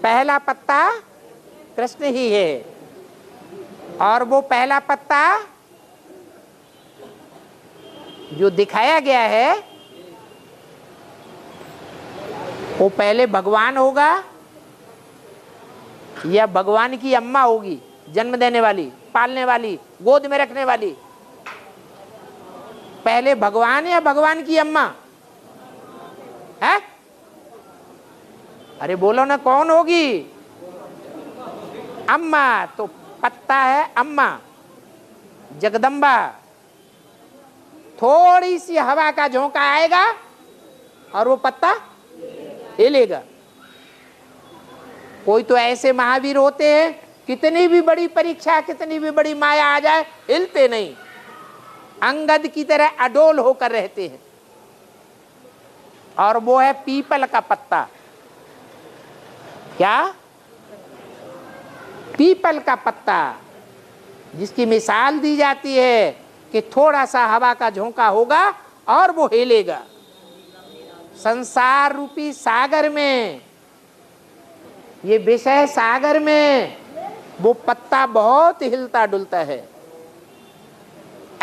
पहला पत्ता कृष्ण ही है। और वो पहला पत्ता जो दिखाया गया है वो पहले भगवान होगा या भगवान की अम्मा होगी, जन्म देने वाली, पालने वाली, गोद में रखने वाली? पहले भगवान या भगवान की अम्मा है? अरे बोलो ना, कौन होगी? अम्मा। तो पत्ता है अम्मा, जगदम्बा। थोड़ी सी हवा का झोंका आएगा और वो पत्ता हिलेगा। कोई तो ऐसे महावीर होते हैं, कितनी भी बड़ी परीक्षा, कितनी भी बड़ी माया आ जाए, हिलते नहीं, अंगद की तरह अडोल होकर रहते हैं। और वो है पीपल का पत्ता। क्या? पीपल का पत्ता, जिसकी मिसाल दी जाती है कि थोड़ा सा हवा का झोंका होगा और वो हिलेगा। संसार रूपी सागर में, ये विषय सागर में वो पत्ता बहुत हिलता डुलता है।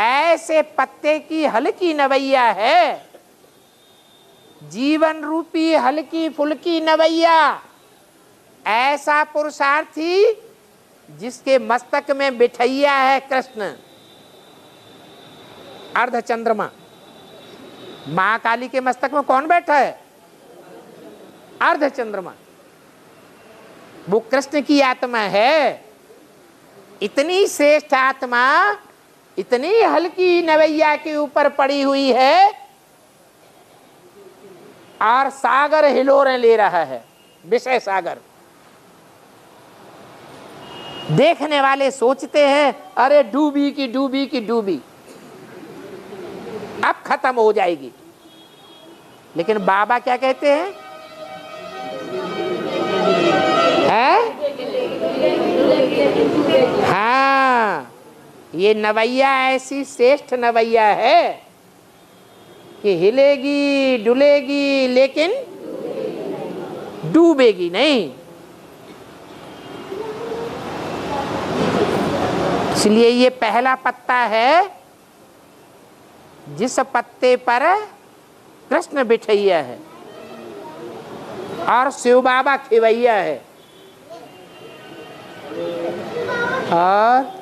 ऐसे पत्ते की हल्की नवैया है, जीवन रूपी हल्की फुल्की नवैया। ऐसा पुरुषार्थी जिसके मस्तक में बिठैया है कृष्ण, अर्धचंद्रमा। महाकाली के मस्तक में कौन बैठा है? अर्धचंद्रमा। वो कृष्ण की आत्मा है। इतनी श्रेष्ठ आत्मा इतनी हल्की नवैया के ऊपर पड़ी हुई है और सागर हिलोरें ले रहा है, विषय सागर। देखने वाले सोचते हैं अरे डूबी की डूबी की डूबी, अब खत्म हो जाएगी। लेकिन बाबा क्या कहते हैं? हाँ, ये नवैया ऐसी श्रेष्ठ नवैया है कि हिलेगी डुलेगी लेकिन डूबेगी नहीं। इसलिए ये पहला पत्ता है जिस पत्ते पर कृष्ण बिठैया है और शिव बाबा खिवैया है। और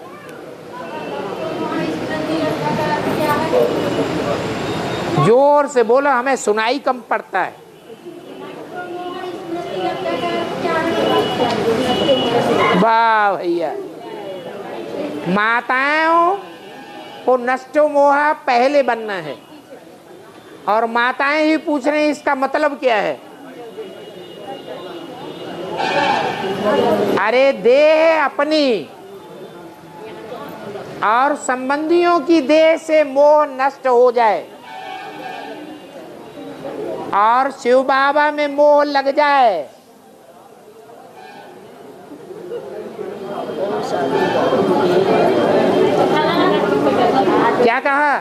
जोर से बोलो, हमें सुनाई कम पड़ता है। वाह भैया, माताओं को नष्टो मोहा पहले बनना है और माताएं ही पूछ रही इसका मतलब क्या है? अरे देह अपनी और संबंधियों की देह से मोह नष्ट हो जाए और शिव बाबा में मोह लग जाए। क्या कहा?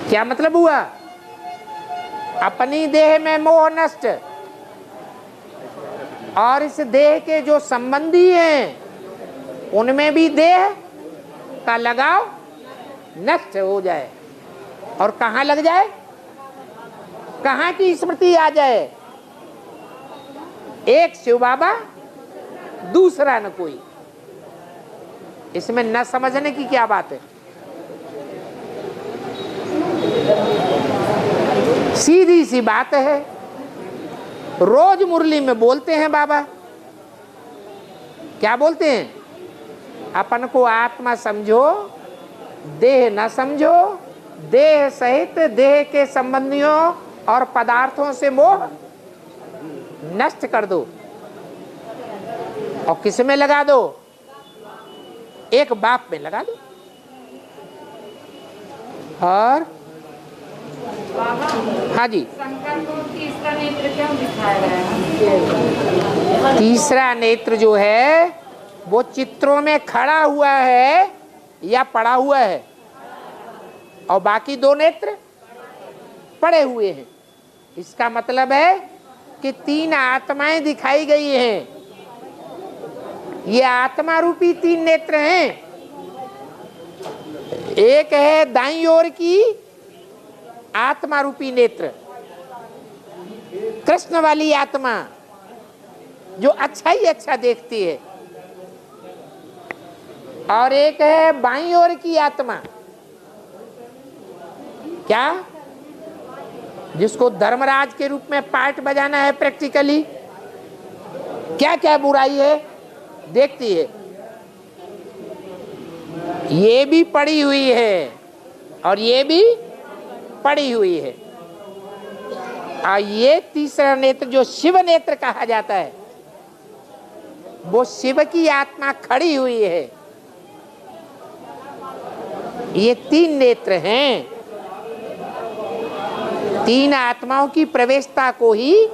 क्या मतलब हुआ? अपनी देह में मोह नष्ट और इस देह के जो संबंधी हैं उनमें भी देह का लगाव नष्ट हो जाए। और कहाँ लग जाए? कहाँ की स्मृति आ जाए? एक शिव बाबा, दूसरा न कोई। इसमें न समझने की क्या बात है? सीधी सी बात है। रोज मुरली में बोलते हैं बाबा, क्या बोलते हैं? अपन को आत्मा समझो, देह न समझो, देह सहित देह के संबंधियों और पदार्थों से मोह नष्ट कर दो। और किस में लगा दो? एक बाप में लगा दो। और हाँ जी, शंकर को तीसरा नेत्र क्यों दिखाया गया है? तीसरा नेत्र जो है वो चित्रों में खड़ा हुआ है या पड़ा हुआ है, और बाकी दो नेत्र पड़े हुए हैं। इसका मतलब है कि तीन आत्माएं दिखाई गई हैं। ये आत्मा रूपी तीन नेत्र हैं। एक है दाईं ओर की आत्मा रूपी नेत्र, कृष्ण वाली आत्मा जो अच्छा ही अच्छा देखती है, और एक है बाईं ओर की आत्मा, क्या, जिसको धर्मराज के रूप में पार्ट बजाना है प्रैक्टिकली, क्या क्या बुराई है देखती है। ये भी पड़ी हुई है और ये भी पड़ी हुई है। और ये तीसरा नेत्र जो शिव नेत्र कहा जाता है, वो शिव की आत्मा खड़ी हुई है। ये तीन नेत्र हैं। तीन आत्माओं की प्रवेशता को ही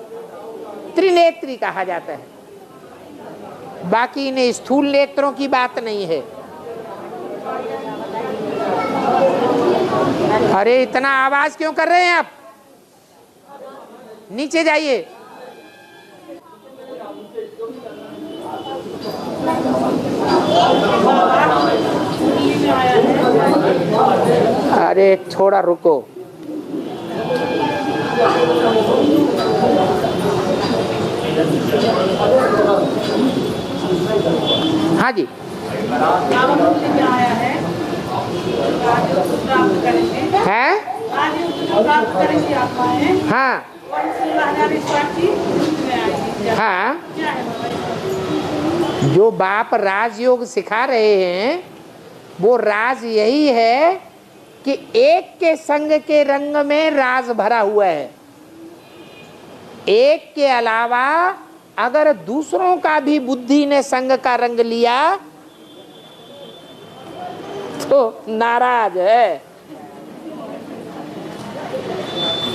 त्रिनेत्री कहा जाता है। बाकी इन्हें स्थूल नेत्रों की बात नहीं है। अरे इतना आवाज क्यों कर रहे हैं आप? नीचे जाइए। अरे थोड़ा रुको। हाँ जी, है? हाँ हाँ, जो बाप राजयोग सिखा रहे हैं वो राज यही है कि एक के संग के रंग में राज भरा हुआ है। एक के अलावा अगर दूसरों का भी बुद्धि ने संग का रंग लिया तो नाराज है,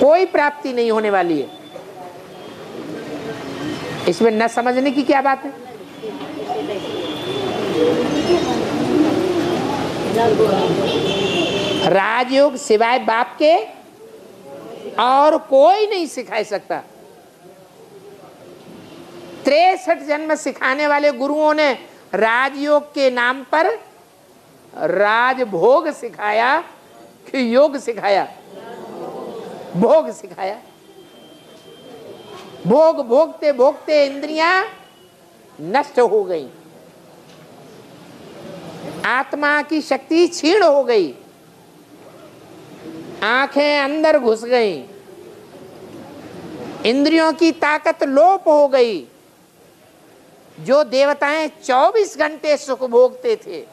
कोई प्राप्ति नहीं होने वाली है। इसमें न समझने की क्या बात है? राजयोग सिवाय बाप के और कोई नहीं सिखा सकता। 63 जन्म सिखाने वाले गुरुओं ने राजयोग के नाम पर राजभोग सिखाया कि योग सिखाया? भोग सिखाया। भोग भोगते भोगते इंद्रियां नष्ट हो गई, आत्मा की शक्ति क्षीण हो गई, आंखें अंदर घुस गई, इंद्रियों की ताकत लोप हो गई। जो देवताएं 24 घंटे सुख भोगते थे,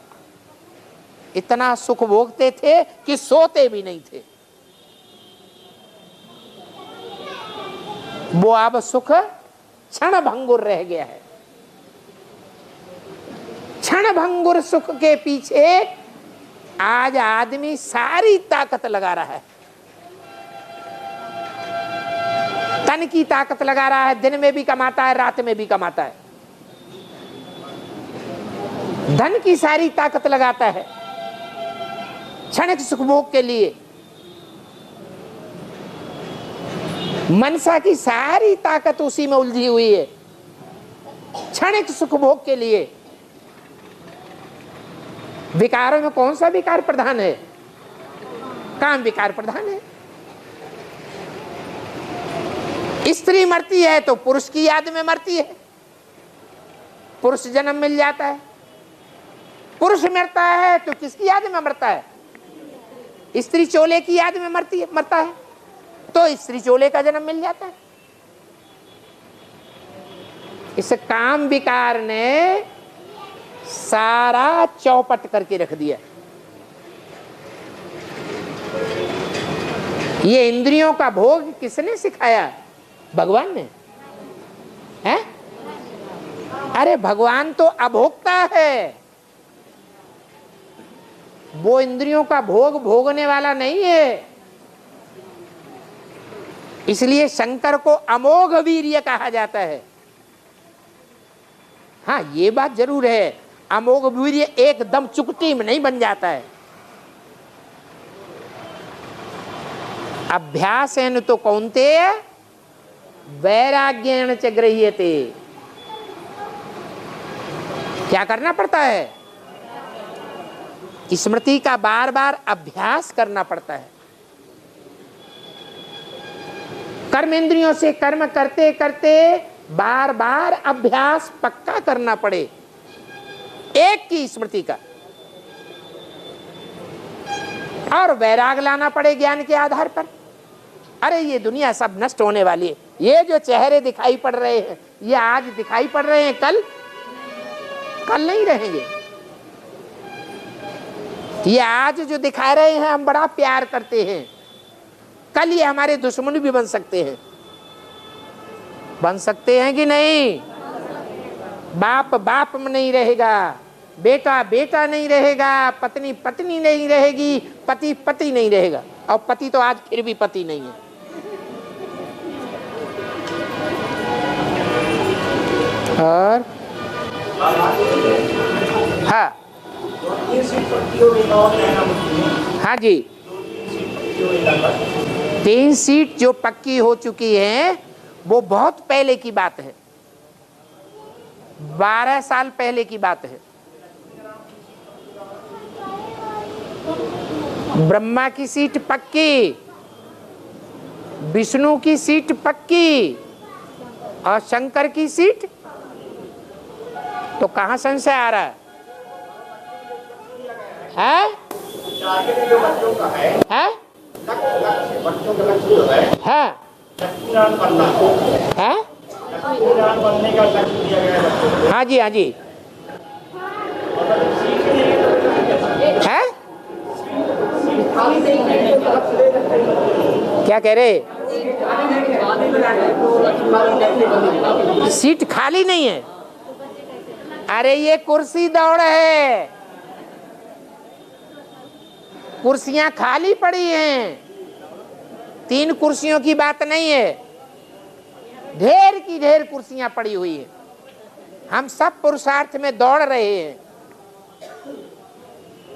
इतना सुख भोगते थे कि सोते भी नहीं थे, वो अब सुख क्षण भंगुर रह गया है। क्षण भंगुर सुख के पीछे आज आदमी सारी ताकत लगा रहा है। तन की ताकत लगा रहा है, दिन में भी कमाता है, रात में भी कमाता है। धन की सारी ताकत लगाता है क्षणिक सुखभोग के लिए। मनसा की सारी ताकत उसी में उलझी हुई है, क्षणिक सुखभोग के लिए। विकारों में कौन सा विकार प्रधान है? काम विकार प्रधान है। स्त्री मरती है तो पुरुष की याद में मरती है, पुरुष जन्म मिल जाता है। पुरुष मरता है तो किसकी याद में मरता है? स्त्री चोले की याद में मरता है तो स्त्री चोले का जन्म मिल जाता है। इस काम विकार ने सारा चौपट करके रख दिया। ये इंद्रियों का भोग किसने सिखाया? भगवान ने। हैं? अरे भगवान तो अभोक्ता है, वो इंद्रियों का भोग भोगने वाला नहीं है। इसलिए शंकर को अमोघ वीर्य कहा जाता है। हाँ, ये बात जरूर है, अमोघ वीर्य एकदम चुटकी में नहीं बन जाता है। अभ्यासेन तो कौन्तेय वैराग्येण च गृह्यते। क्या करना पड़ता है? स्मृति का बार बार अभ्यास करना पड़ता है। कर्म इंद्रियों से कर्म करते करते बार बार अभ्यास पक्का करना पड़े एक की स्मृति का, और वैराग लाना पड़े ज्ञान के आधार पर। अरे ये दुनिया सब नष्ट होने वाली है। ये जो चेहरे दिखाई पड़ रहे हैं, ये आज दिखाई पड़ रहे हैं, कल नहीं रहेंगे। ये आज जो दिखा रहे हैं हम बड़ा प्यार करते हैं, कल ये हमारे दुश्मन भी बन सकते हैं। बन सकते हैं कि नहीं? बाप बाप में नहीं रहेगा, बेटा बेटा नहीं रहेगा, पत्नी पत्नी नहीं रहेगी, पति पति नहीं रहेगा। और पति तो आज फिर भी पति नहीं है। और हाँ हाँ जी, 3 सीट जो पक्की हो चुकी है वो बहुत पहले की बात है, 12 साल पहले की बात है। ब्रह्मा की सीट पक्की, विष्णु की सीट पक्की, और शंकर की सीट तो कहां संशय आ रहा है? है? है? है? है? हाँ जी, हाँ जी। है? क्या कह रहे? सीट खाली नहीं है। अरे ये कुर्सी दौड़ है, कुर्सियां खाली पड़ी हैं। 3 कुर्सियों की बात नहीं है, ढेर की ढेर कुर्सियां पड़ी हुई हैं। हम सब पुरुषार्थ में दौड़ रहे हैं।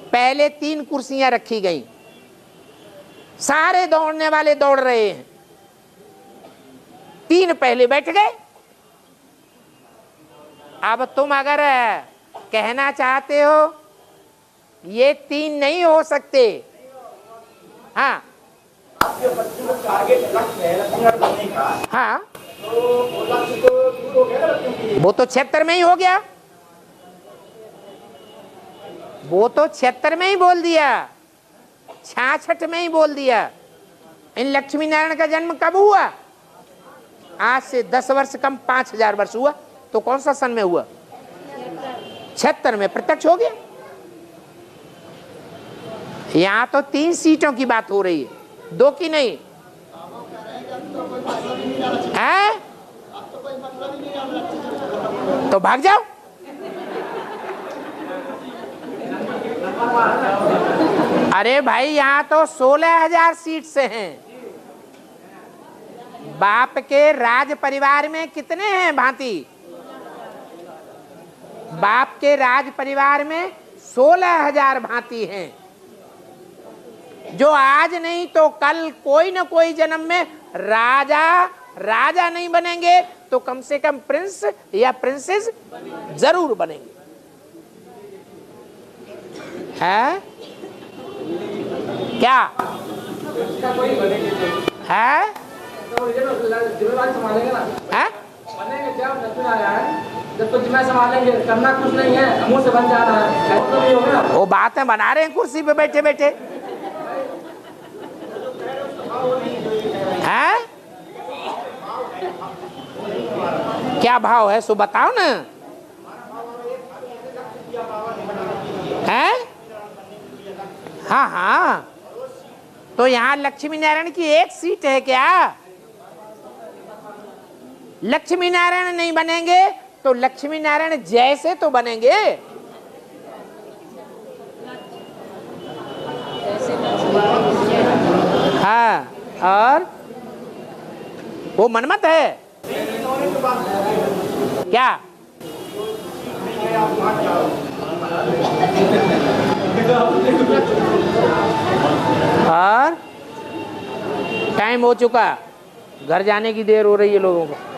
पहले 3 कुर्सियां रखी गई, सारे दौड़ने वाले दौड़ रहे हैं। 3 पहले बैठ गए। अब तुम अगर कहना चाहते हो ये 3 नहीं हो सकते, हाँ हाँ, वो तो 76 में ही हो गया, वो तो 76 में ही बोल दिया, 66 में ही बोल दिया। इन लक्ष्मी नारायण का जन्म कब हुआ? आज से 10 वर्ष कम 5000 वर्ष हुआ। तो कौन सा सन में हुआ? 76 में प्रत्यक्ष हो गया। यहां तो 3 सीटों की बात हो रही है, 2 की नहीं है। तो भाग जाओ। अरे भाई यहां तो 16,000 सीट से हैं। बाप के राज परिवार में कितने हैं भांति? बाप के राज परिवार में 16,000 भांति हैं, जो आज नहीं तो कल कोई न कोई जन्म में राजा नहीं बनेंगे तो कम से कम प्रिंस या प्रिंसेस जरूर बनेंगे। है क्या है? है? जब तो जिम्मेदारी संभालेंगे, करना कुछ नहीं है, मुंह से बन जाना है, तो नहीं होगा। वो बातें बना रहे हैं कुर्सी पे बैठे बैठे। हैं? क्या भाव है सो बताओ ना। हैं? हाँ हाँ तो यहाँ लक्ष्मी नारायण की एक सीट है क्या? लक्ष्मी नारायण नहीं बनेंगे तो लक्ष्मी नारायण जैसे तो बनेंगे। हाँ, और वो मनमत है क्या? और टाइम हो चुका, घर जाने की देर हो रही है लोगों को।